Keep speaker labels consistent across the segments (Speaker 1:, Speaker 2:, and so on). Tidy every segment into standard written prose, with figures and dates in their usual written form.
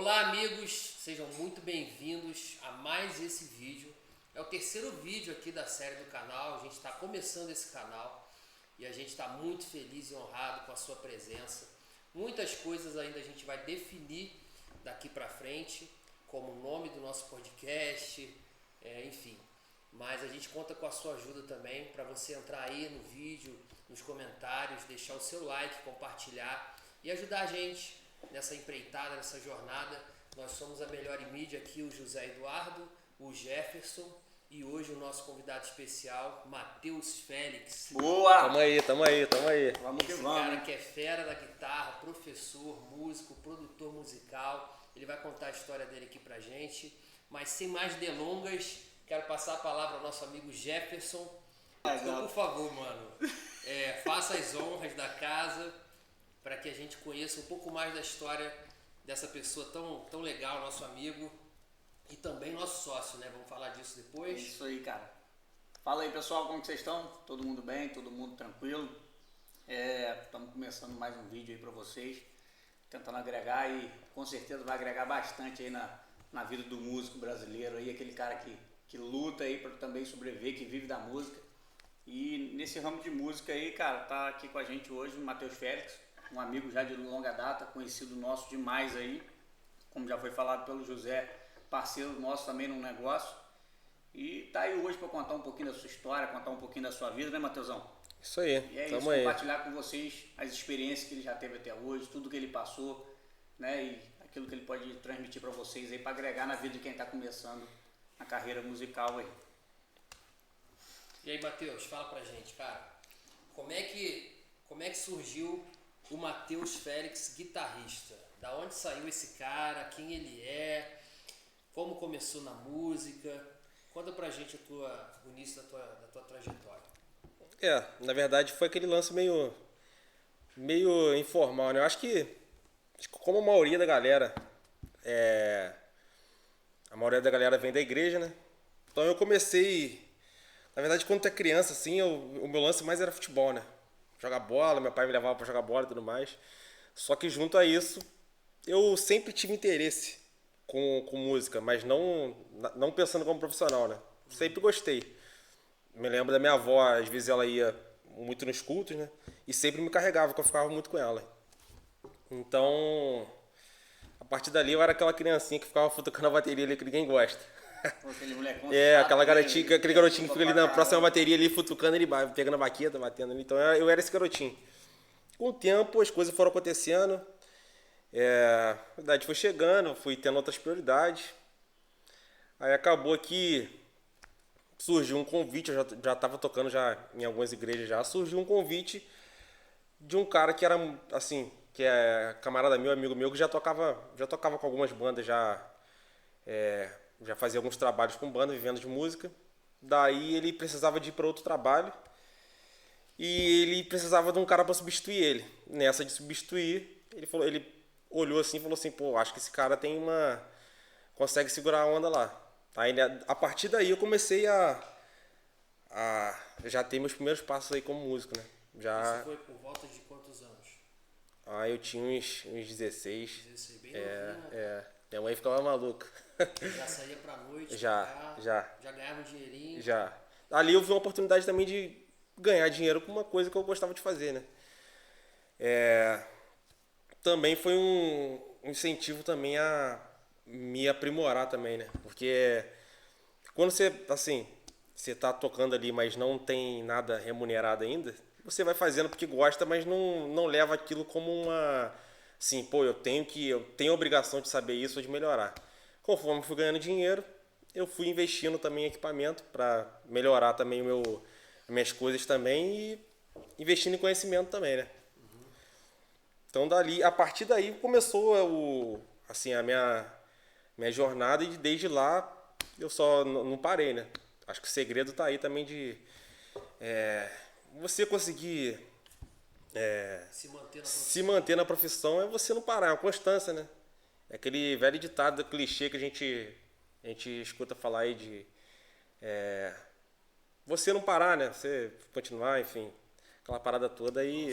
Speaker 1: Olá amigos, sejam muito bem-vindos a mais esse vídeo. É o terceiro vídeo aqui da série do canal, a gente está começando esse canal e a gente está muito feliz e honrado com a sua presença. Muitas coisas ainda a gente vai definir daqui para frente, como o nome do nosso podcast, enfim. Mas a gente conta com a sua ajuda também para você entrar aí no vídeo, nos comentários, deixar o seu like, compartilhar e ajudar a gente nessa empreitada, nessa jornada. Nós somos a Melhor em Mídia aqui, o José Eduardo, o Jefferson e hoje o nosso convidado especial, Matheus Félix.
Speaker 2: Boa!
Speaker 3: Tamo aí.
Speaker 2: Vamos que
Speaker 1: Esse
Speaker 2: vamos.
Speaker 1: cara que é fera da guitarra, professor, músico, produtor musical. Ele vai contar a história dele aqui pra gente. Mas sem mais delongas, quero passar a palavra ao nosso amigo Jefferson. Então, por favor, mano, faça as honras da casa para que a gente conheça um pouco mais da história dessa pessoa tão legal, nosso amigo e também nosso sócio, né? Vamos falar disso depois.
Speaker 2: Isso aí, cara. Fala aí, pessoal, como que vocês estão? Todo mundo bem? Todo mundo tranquilo? Estamos começando mais um vídeo aí para vocês, tentando agregar e com certeza vai agregar bastante aí na vida do músico brasileiro aí, aquele cara que luta aí para também sobreviver, que vive da música. E nesse ramo de música aí, cara, tá aqui com a gente hoje o Matheus Félix, um amigo já de longa data, conhecido nosso demais aí, como já foi falado pelo José, parceiro nosso também no negócio. E tá aí hoje para contar um pouquinho da sua história, contar um pouquinho da sua vida, né, Matheusão?
Speaker 3: Isso aí,
Speaker 2: E é
Speaker 3: tamo
Speaker 2: isso,
Speaker 3: aí.
Speaker 2: compartilhar com vocês as experiências que ele já teve até hoje, tudo que ele passou, né, e aquilo que ele pode transmitir para vocês aí, para agregar na vida de quem tá começando a carreira musical aí.
Speaker 1: E aí, Matheus, fala pra gente, cara, como é que surgiu o Matheus Félix, guitarrista? Da onde saiu esse cara? Quem ele é? Como começou na música? Conta pra gente o início da tua trajetória.
Speaker 3: Na verdade foi aquele lance meio informal, né? Eu acho que como a maioria da galera vem da igreja, né? Então eu comecei, na verdade quando tu é criança assim, o meu lance mais era futebol, né? Jogar bola, meu pai me levava pra jogar bola e tudo mais. Só que junto a isso, eu sempre tive interesse com música, mas não pensando como profissional, né? Sempre gostei. Me lembro da minha avó, às vezes ela ia muito nos cultos, né? E sempre me carregava, porque eu ficava muito com ela. Então, a partir dali eu era aquela criancinha que ficava futucando a bateria ali que ninguém gosta.
Speaker 2: Aquele molecão
Speaker 3: Aquele garotinho que fica ali na próxima bateria ali futucando, ele pegando a baqueta, batendo ali. Então eu era esse garotinho. Com o tempo as coisas foram acontecendo, a idade foi chegando, fui tendo outras prioridades. Aí acabou que surgiu um convite, eu já estava tocando já em algumas igrejas já, surgiu um convite de um cara que era assim, que é camarada meu, amigo meu, que já tocava com algumas bandas, já fazia alguns trabalhos com banda, vivendo de música. Daí ele precisava de ir para outro trabalho e ele precisava de um cara para substituir ele. Nessa de substituir, ele olhou assim e falou assim, pô, acho que esse cara consegue segurar a onda lá. Aí, a partir daí eu comecei a já ter meus primeiros passos aí como músico, né?
Speaker 1: Isso foi por volta de quantos anos?
Speaker 3: Eu tinha uns 16.
Speaker 1: 16, bem novinho, né?
Speaker 3: Minha mãe ficava maluca.
Speaker 1: Já saía pra noite,
Speaker 3: Já.
Speaker 1: já ganhava um dinheirinho.
Speaker 3: Já. Ali eu vi uma oportunidade também de ganhar dinheiro com uma coisa que eu gostava de fazer, né? Também foi um incentivo também a me aprimorar também, né? Porque quando você tá tocando ali, mas não tem nada remunerado ainda, você vai fazendo porque gosta, mas não leva aquilo como uma... Assim, pô, eu tenho a obrigação de saber isso ou de melhorar. Conforme eu fui ganhando dinheiro, eu fui investindo também em equipamento para melhorar também as minhas coisas também e investindo em conhecimento também, né? Então a partir daí começou a minha jornada e desde lá eu só não parei, né? Acho que o segredo tá aí também de você conseguir se manter na profissão é você não parar, é uma constância, né? É aquele velho ditado, clichê que a gente escuta falar aí de você não parar, né? Você continuar, enfim, aquela parada toda e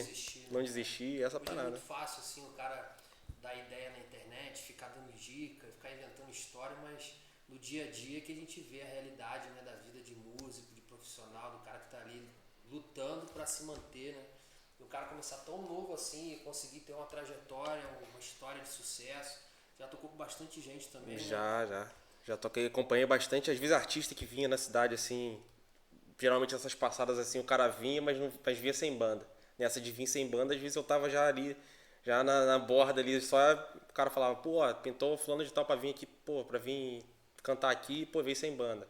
Speaker 3: não desistir, essa
Speaker 1: Hoje
Speaker 3: parada.
Speaker 1: é muito fácil assim o cara dar ideia na internet, ficar dando dica, ficar inventando história, mas no dia a dia que a gente vê a realidade, né, da vida de músico, de profissional, do cara que tá ali lutando para se manter, né? E o cara começar tão novo assim e conseguir ter uma trajetória, uma história de sucesso. Já tocou com bastante gente também, né?
Speaker 3: Já toquei, acompanhei bastante, às vezes artista que vinha na cidade assim, geralmente essas passadas assim, o cara vinha, mas vinha sem banda. Nessa de vir sem banda, às vezes eu tava já ali, já na borda ali, só o cara falava, pô, pintou fulano de tal pra vir aqui, pô, pra vir cantar aqui, pô, veio sem banda.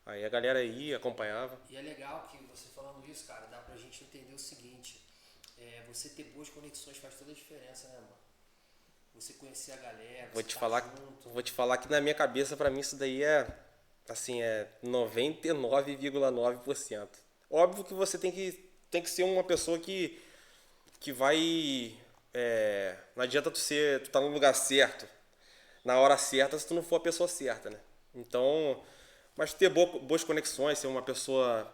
Speaker 3: Aí a galera ia, acompanhava.
Speaker 1: E é legal que você falando isso, cara, dá pra gente entender o seguinte, você ter boas conexões faz toda a diferença, né, mano? Você conhecer a galera,
Speaker 3: Vou
Speaker 1: você
Speaker 3: te
Speaker 1: tá
Speaker 3: falar,
Speaker 1: junto.
Speaker 3: vou te falar que na minha cabeça, pra mim, isso daí é, assim, é 99,9%. Óbvio que você tem que ser uma pessoa que vai, não adianta tu tá no lugar certo, na hora certa, se tu não for a pessoa certa, né? Então, mas ter boas conexões, ser uma pessoa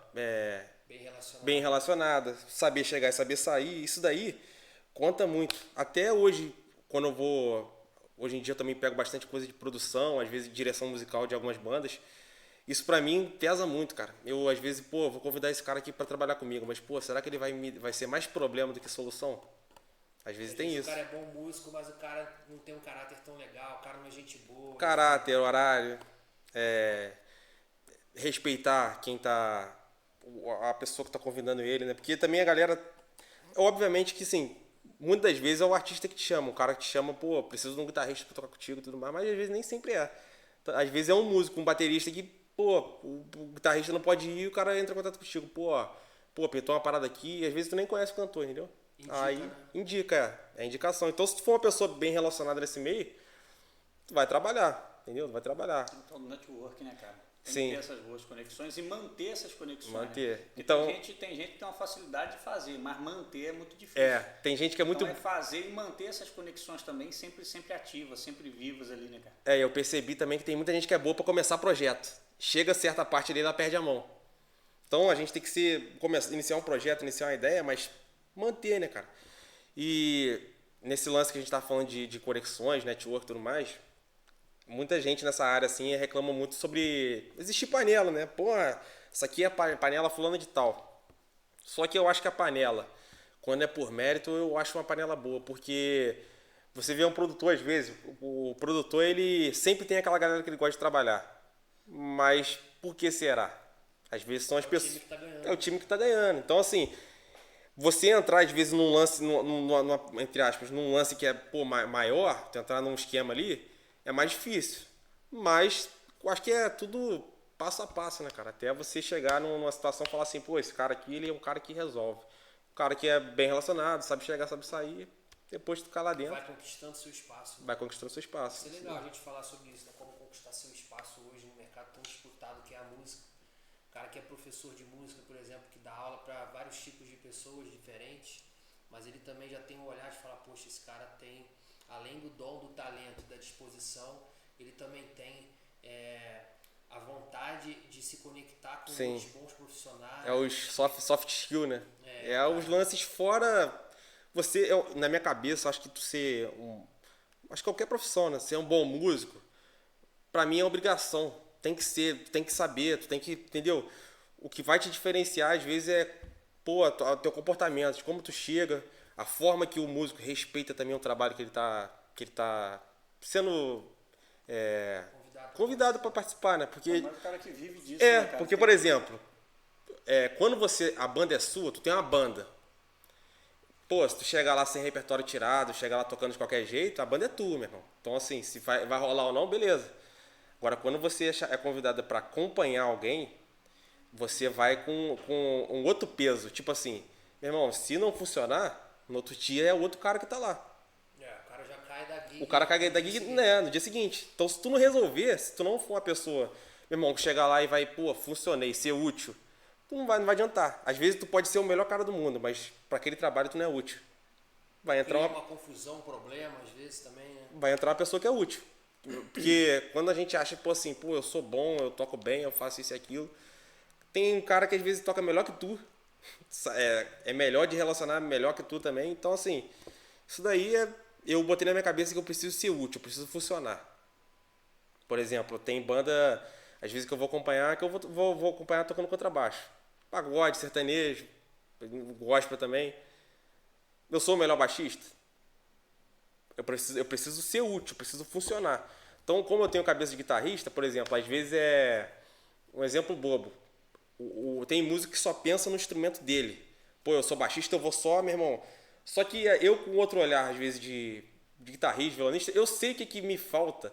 Speaker 1: Bem relacionado.
Speaker 3: bem relacionada, saber chegar e saber sair, isso daí conta muito. Até hoje, quando eu vou... Hoje em dia eu também pego bastante coisa de produção, às vezes de direção musical de algumas bandas. Isso pra mim pesa muito, cara. Eu, às vezes, pô, vou convidar esse cara aqui pra trabalhar comigo, mas, pô, será que ele vai ser mais problema do que solução? Às vezes tem isso.
Speaker 1: O cara é bom músico, mas o cara não tem um caráter tão legal, o cara não é gente boa.
Speaker 3: Caráter, horário, respeitar quem tá... a pessoa que tá convidando ele, né? Porque também a galera... Obviamente que, sim, muitas das vezes é o artista que te chama, o cara que te chama, pô, preciso de um guitarrista pra tocar contigo e tudo mais, mas às vezes nem sempre é. Às vezes é um músico, um baterista que, pô, o guitarrista não pode ir e o cara entra em contato contigo, pô, pintou uma parada aqui, e às vezes tu nem conhece o cantor, entendeu?
Speaker 1: Indica,
Speaker 3: Aí,
Speaker 1: né?
Speaker 3: indica, é indicação. Então, se tu for uma pessoa bem relacionada nesse meio, tu vai trabalhar, entendeu? Tu vai trabalhar.
Speaker 2: Então, no network, né, cara? Tem
Speaker 3: Sim.
Speaker 2: que ter essas boas conexões e manter essas conexões.
Speaker 3: Manter.
Speaker 2: Né?
Speaker 3: Então,
Speaker 2: tem gente que tem uma facilidade de fazer, mas manter é muito difícil.
Speaker 3: tem gente que é muito...
Speaker 2: Então é fazer e manter essas conexões também sempre ativas, sempre vivas ali, né, cara?
Speaker 3: eu percebi também que tem muita gente que é boa pra começar projeto. Chega a certa parte dele, ela perde a mão. Então a gente tem que iniciar um projeto, iniciar uma ideia, mas manter, né, cara? E nesse lance que a gente tá falando de conexões, network e tudo mais, muita gente nessa área assim reclama muito sobre existir panela, né? Pô, essa aqui é a panela fulana de tal. Só que eu acho que a panela, quando é por mérito, eu acho uma panela boa, porque você vê um produtor às vezes, o produtor ele sempre tem aquela galera que ele gosta de trabalhar. Mas por que será? Às vezes são as pessoas.
Speaker 1: time que tá ganhando.
Speaker 3: É o time que tá ganhando. Então, assim, você entrar às vezes num lance, entre aspas, num lance que é maior, tu entrar num esquema ali, é mais difícil. Mas eu acho que é tudo passo a passo, né, cara? Até você chegar numa situação e falar assim, pô, esse cara aqui, ele é um cara que resolve. Um cara que é bem relacionado, sabe chegar, sabe sair. Depois tu ficar lá dentro,
Speaker 1: Vai conquistando seu espaço.
Speaker 3: vai conquistando seu espaço.
Speaker 1: Isso é legal a gente falar sobre isso, né? Como conquistar seu espaço hoje no mercado tão disputado que é a música. O cara que é professor de música, por exemplo, que dá aula para vários tipos de pessoas diferentes, mas ele também já tem um olhar de falar, poxa, esse cara tem, além do dom, do talento, da disposição, ele também tem a vontade de se conectar com
Speaker 3: Sim.
Speaker 1: os bons profissionais.
Speaker 3: É os soft skill, né? Os lances fora... na minha cabeça, acho que tu ser acho que qualquer profissão, né? Ser um bom músico, pra mim é obrigação. Tem que saber, tu tem que, entendeu? O que vai te diferenciar às vezes é, pô, o teu comportamento, de como tu chega, a forma que o músico respeita também o trabalho que ele tá sendo convidado para participar, né? Porque
Speaker 2: Mas o cara que vive disso, né, cara?
Speaker 3: porque por exemplo, quando a banda é sua, tu tem uma banda. Pô, se tu chegar lá sem repertório tirado, chegar lá tocando de qualquer jeito, a banda é tua, meu irmão. Então, assim, se vai rolar ou não, beleza. Agora, quando você é convidado para acompanhar alguém, você vai com um outro peso. Tipo assim, meu irmão, se não funcionar, no outro dia é o outro cara que tá lá.
Speaker 1: O cara já cai da gig.
Speaker 3: O cara cai da gig, né, no dia seguinte. Então, se tu não resolver, se tu não for uma pessoa, meu irmão, que chegar lá e vai, pô, funcionei, ser útil, tu não vai adiantar. Às vezes tu pode ser o melhor cara do mundo, mas para aquele trabalho tu não é útil. Vai entrar
Speaker 1: uma confusão, um problema, às vezes também, né?
Speaker 3: Vai entrar uma pessoa que é útil. Porque quando a gente acha, pô, assim, pô, eu sou bom, eu toco bem, eu faço isso e aquilo. Tem um cara que às vezes toca melhor que tu. É melhor de relacionar, melhor que tu também. Então, assim, isso daí eu botei na minha cabeça que eu preciso ser útil, eu preciso funcionar. Por exemplo, tem banda, às vezes que eu vou acompanhar, que eu vou acompanhar tocando contrabaixo. Pagode, sertanejo, gospel também. Eu sou o melhor baixista? Eu preciso ser útil, preciso funcionar. Então, como eu tenho cabeça de guitarrista, por exemplo, às vezes é um exemplo bobo. Tem músico que só pensa no instrumento dele. Pô, eu sou baixista, eu vou só, meu irmão. Só que eu com outro olhar, às vezes, de guitarrista, violonista, eu sei o que me falta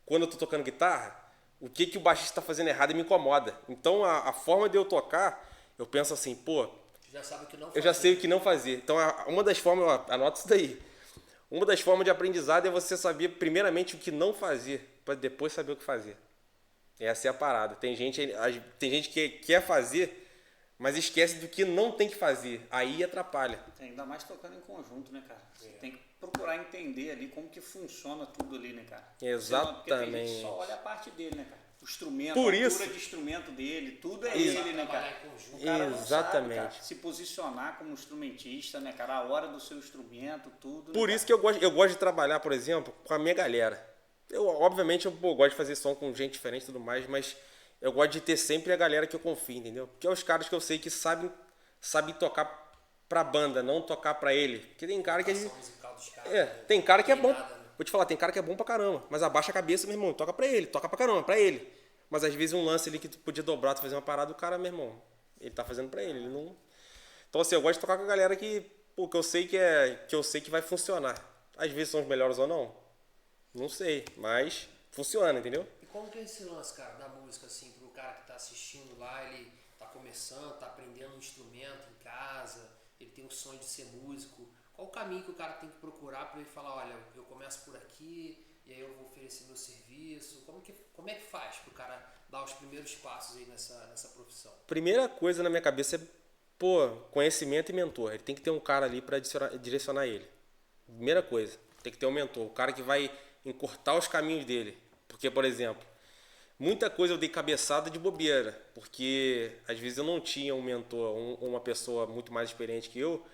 Speaker 3: quando eu tô tocando guitarra, o que o baixista tá fazendo errado e me incomoda. Então, a forma de eu tocar, eu penso assim, pô,
Speaker 1: Já sabe o que não fazer.
Speaker 3: eu já sei o que não fazer. Então, uma das formas, anota isso daí. Uma das formas de aprendizado é você saber primeiramente o que não fazer, para depois saber o que fazer. Essa é a parada. Tem gente que quer fazer, mas esquece do que não tem que fazer. Aí atrapalha.
Speaker 2: Ainda mais tocando em conjunto, né, cara? Você tem que procurar entender ali como que funciona tudo ali, né, cara?
Speaker 3: Exatamente.
Speaker 2: Porque tem gente que só olha a parte dele, né, cara? O instrumento,
Speaker 3: Por
Speaker 2: a
Speaker 3: isso,
Speaker 2: altura de instrumento dele, tudo é ele, né, cara? O cara não
Speaker 3: exatamente.
Speaker 2: sabe, cara, se posicionar como instrumentista, né, cara? A hora do seu instrumento, tudo.
Speaker 3: Por
Speaker 2: né,
Speaker 3: isso que eu gosto de trabalhar, por exemplo, com a minha galera. Obviamente, eu gosto de fazer som com gente diferente e tudo mais, mas eu gosto de ter sempre a galera que eu confio, entendeu? Porque é os caras que eu sei que sabem tocar pra banda, não tocar pra ele. Porque tem cara que...
Speaker 1: musical dos caras,
Speaker 3: tem cara que é bom.
Speaker 1: nada, né?
Speaker 3: Vou te falar, tem cara que é bom pra caramba, mas abaixa a cabeça, meu irmão, toca pra ele, toca pra caramba, pra ele. Mas às vezes um lance ali que tu podia dobrar, tu fazer uma parada, o cara, meu irmão, ele tá fazendo pra ele não... Então assim, eu gosto de tocar com a galera que eu sei que vai funcionar. Às vezes são os melhores ou não sei, mas funciona, entendeu?
Speaker 1: E como que é esse lance, cara, da música, assim, pro cara que tá assistindo lá, ele tá começando, tá aprendendo um instrumento em casa, ele tem o sonho de ser músico. Qual o caminho que o cara tem que procurar para ele falar, olha, eu começo por aqui, e aí eu vou oferecer meu serviço? Como é que faz pro cara dar os primeiros passos aí nessa profissão?
Speaker 3: Primeira coisa na minha cabeça é, conhecimento e mentor. Ele tem que ter um cara ali para direcionar ele. Primeira coisa, tem que ter um mentor, o cara que vai encurtar os caminhos dele. Porque, por exemplo, muita coisa eu dei cabeçada de bobeira, porque às vezes eu não tinha um mentor, uma pessoa muito mais experiente que eu,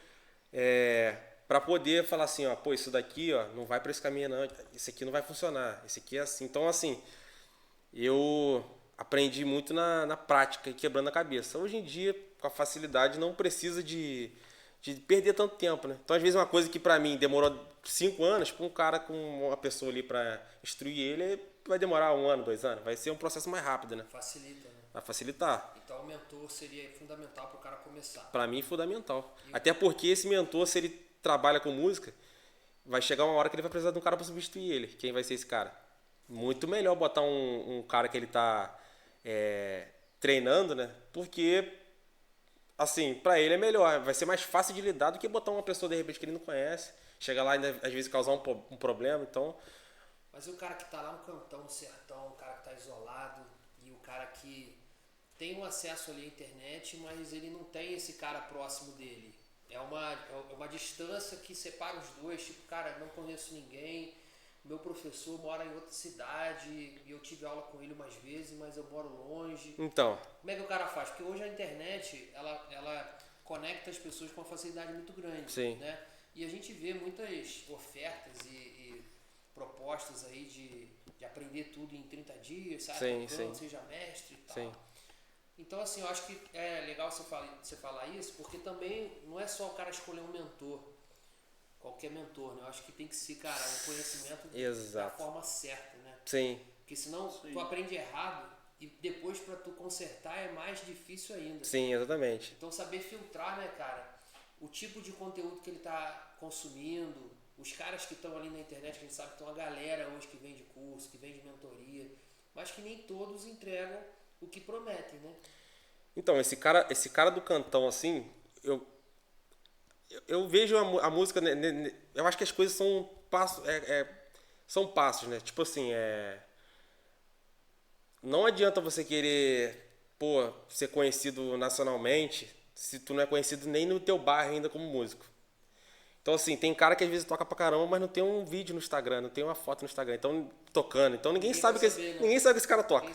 Speaker 3: para poder falar assim, ó, pô, isso daqui, ó, não vai para esse caminho não, isso aqui não vai funcionar, isso aqui é assim. Então, assim, eu aprendi muito na prática e quebrando a cabeça. Hoje em dia, com a facilidade, não precisa de perder tanto tempo, né? Então, às vezes, uma coisa que para mim demorou 5 anos, para um cara com uma pessoa ali para instruir ele, vai demorar 1 ano, 2 anos. Vai ser um processo mais rápido, né?
Speaker 1: Facilita, né?
Speaker 3: Vai facilitar.
Speaker 1: Então o mentor seria fundamental pro cara começar.
Speaker 3: Para mim, fundamental. Até porque esse mentor, se ele trabalha com música, vai chegar uma hora que ele vai precisar de um cara para substituir ele. Quem vai ser esse cara? Muito melhor botar um cara que ele tá treinando, né? Porque, assim, para ele é melhor. Vai ser mais fácil de lidar do que botar uma pessoa, de repente, que ele não conhece. Chega lá e, às vezes, causar um problema. Então...
Speaker 1: Mas o cara que tá lá no cantão, no sertão, o cara que tá isolado, e o cara que tem um acesso ali à internet, mas ele não tem esse cara próximo dele. É uma distância que separa os dois. Tipo, cara, não conheço ninguém. Meu professor mora em outra cidade e eu tive aula com ele umas vezes, mas eu moro longe.
Speaker 3: Então...
Speaker 1: Como é que o cara faz? Porque hoje a internet, ela conecta as pessoas com uma facilidade muito grande.
Speaker 3: Sim.
Speaker 1: Né? E a gente vê muitas ofertas e propostas aí de aprender tudo em 30 dias, sabe?
Speaker 3: Sim.
Speaker 1: Seja mestre e tal.
Speaker 3: Sim.
Speaker 1: Então, assim, eu acho que é legal você falar isso, porque também não é só o cara escolher um mentor, qualquer mentor, né? Eu acho que tem que ser, cara, um conhecimento da forma certa, né?
Speaker 3: Sim.
Speaker 1: Porque senão tu aprende errado e depois para tu consertar é mais difícil ainda.
Speaker 3: Sim, exatamente.
Speaker 1: Então, saber filtrar, né, cara, o tipo de conteúdo que ele tá consumindo, os caras que estão ali na internet, que a gente sabe que tem uma galera hoje que vende curso, que vende mentoria, mas que nem todos entregam o que prometem, né?
Speaker 3: Então, esse cara do cantão, assim, eu vejo a música, né, eu acho que as coisas são passos, são passos, né? Tipo assim, não adianta você querer, ser conhecido nacionalmente se tu não é conhecido nem no teu bairro ainda como músico. Então, assim, tem cara que às vezes toca pra caramba, mas não tem um vídeo no Instagram, não tem uma foto no Instagram, então tocando. Então ninguém sabe que esse cara toca.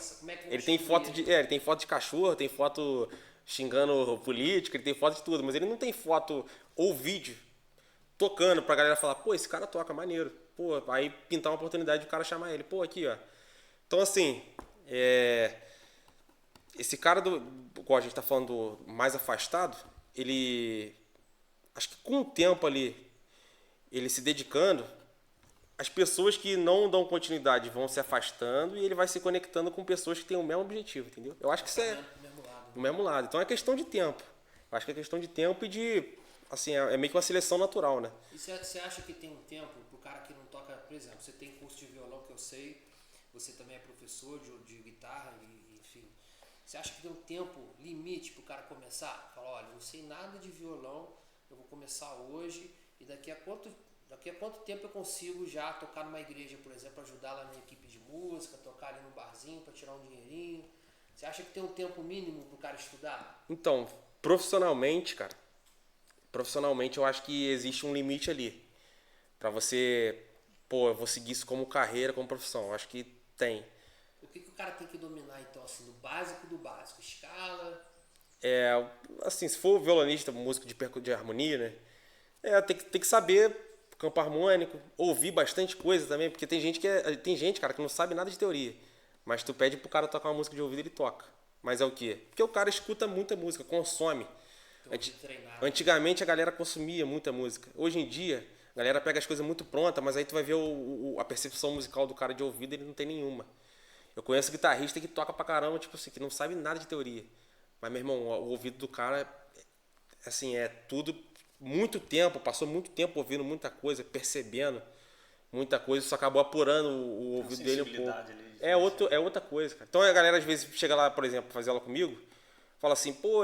Speaker 3: Ele tem foto de cachorro, tem foto xingando político, ele tem foto de tudo, mas ele não tem foto ou vídeo tocando pra galera falar, esse cara toca, maneiro. Aí pintar uma oportunidade de o cara chamar ele. Aqui, ó. Então, assim, esse cara igual a gente tá falando mais afastado, ele, acho que com o tempo ali, ele se dedicando, as pessoas que não dão continuidade vão se afastando e ele vai se conectando com pessoas que têm o mesmo objetivo, entendeu? Eu acho que isso é do mesmo lado. Então é questão de tempo. Eu acho que é questão de tempo e de, assim, é meio que uma seleção natural, né?
Speaker 1: E você acha que tem um tempo pro cara que não toca, por exemplo, você tem curso de violão que eu sei, você também é professor de guitarra, enfim. Você acha que tem um tempo limite pro cara começar? Fala, olha, não sei nada de violão, eu vou começar hoje e daqui a quanto tempo eu consigo já tocar numa igreja, por exemplo, ajudar lá na equipe de música, tocar ali no barzinho para tirar um dinheirinho? Você acha que tem um tempo mínimo pro cara estudar?
Speaker 3: Então, profissionalmente, cara, eu acho que existe um limite ali. Pra você, pô, eu vou seguir isso como carreira, como profissão. Eu acho que tem.
Speaker 1: O que o cara tem que dominar, então, assim, no básico do básico? Escala?
Speaker 3: Assim, se for violonista, músico de harmonia, né? Tem que saber campo harmônico, ouvir bastante coisa também, porque tem gente, cara, que não sabe nada de teoria. Mas tu pede pro cara tocar uma música de ouvido, ele toca. Mas é o quê? Porque o cara escuta muita música, consome. Antigamente a galera consumia muita música. Hoje em dia, a galera pega as coisas muito prontas, mas aí tu vai ver a percepção musical do cara de ouvido, ele não tem nenhuma. Eu conheço guitarrista que toca pra caramba, tipo assim, que não sabe nada de teoria. Mas, meu irmão, o ouvido do cara, assim, é tudo, muito tempo, passou muito tempo ouvindo muita coisa, percebendo muita coisa, isso acabou apurando o ouvido dele um pouco. É outra coisa, cara. Então a galera às vezes chega lá, por exemplo, fazer aula comigo, fala assim, pô,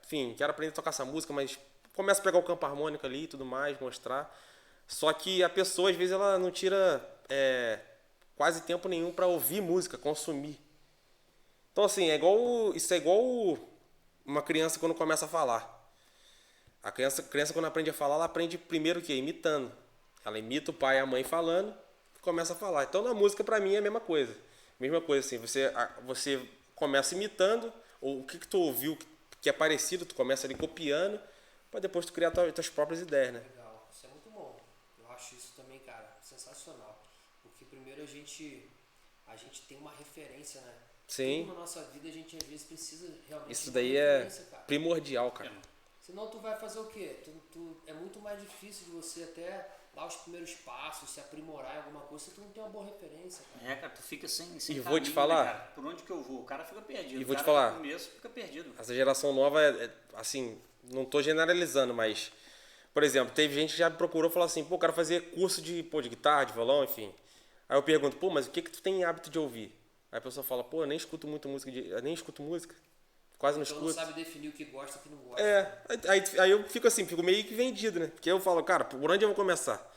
Speaker 3: enfim, quero aprender a tocar essa música, mas começa a pegar o campo harmônico ali e tudo mais, mostrar. Só que a pessoa, às vezes, ela não tira quase tempo nenhum para ouvir música, consumir. Então, assim, isso é igual uma criança quando começa a falar. A criança quando aprende a falar, ela aprende primeiro o quê? Imitando. Ela imita o pai e a mãe falando e começa a falar. Então, na música, para mim, é a mesma coisa. Mesma coisa, assim, você começa imitando, ou o que tu ouviu que é parecido, tu começa ali copiando, para depois tu criar tuas próprias ideias, né?
Speaker 1: Legal, isso é muito bom. Eu acho isso também, cara, sensacional. Porque primeiro a gente tem uma referência, né?
Speaker 3: Sim.
Speaker 1: Tudo na nossa vida a gente às vezes precisa realmente
Speaker 3: Isso
Speaker 1: de uma
Speaker 3: daí é
Speaker 1: referência, cara.
Speaker 3: primordial, cara.
Speaker 1: Senão tu vai fazer o quê? É muito mais difícil de você até dar os primeiros passos, se aprimorar em alguma coisa, se tu não tem uma boa referência, cara.
Speaker 2: Cara, tu fica sem
Speaker 3: E
Speaker 2: caminho,
Speaker 3: vou te falar,
Speaker 2: né, cara? Por onde que eu vou? O cara fica perdido.
Speaker 3: E vou
Speaker 2: o
Speaker 3: te
Speaker 2: cara
Speaker 3: falar,
Speaker 2: no começo fica perdido.
Speaker 3: essa geração nova assim, não tô generalizando, mas, por exemplo, teve gente que já me procurou e falou assim, pô, eu quero fazer curso de guitarra, de violão, enfim. Aí eu pergunto, pô, mas o que tu tem hábito de ouvir? Aí a pessoa fala, pô, eu nem escuto muito música, eu nem escuto música, quase não
Speaker 1: Então
Speaker 3: escuto.
Speaker 1: não sabe definir o que gosta e o que não gosta.
Speaker 3: Aí eu fico assim, fico meio que vendido, né? Porque eu falo, cara, por onde eu vou começar?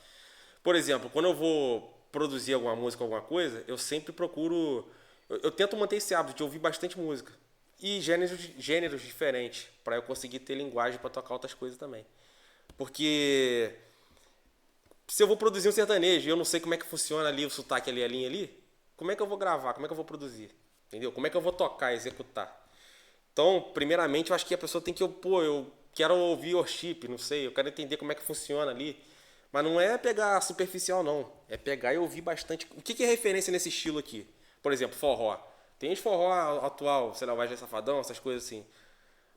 Speaker 3: Por exemplo, quando eu vou produzir alguma música, alguma coisa, eu sempre procuro... Eu tento manter esse hábito de ouvir bastante música. E gêneros diferentes, para eu conseguir ter linguagem para tocar outras coisas também. Porque se eu vou produzir um sertanejo e eu não sei como é que funciona ali o sotaque ali, a linha ali, como é que eu vou gravar? Como é que eu vou produzir? Entendeu? Como é que eu vou tocar, executar? Então, primeiramente, eu acho que a pessoa tem que... eu quero ouvir worship, não sei, eu quero entender como é que funciona ali. Mas não é pegar superficial, não. É pegar e ouvir bastante. O que é referência nesse estilo aqui? Por exemplo, forró. Tem os forró atual, sei lá, Wesley Safadão, essas coisas assim.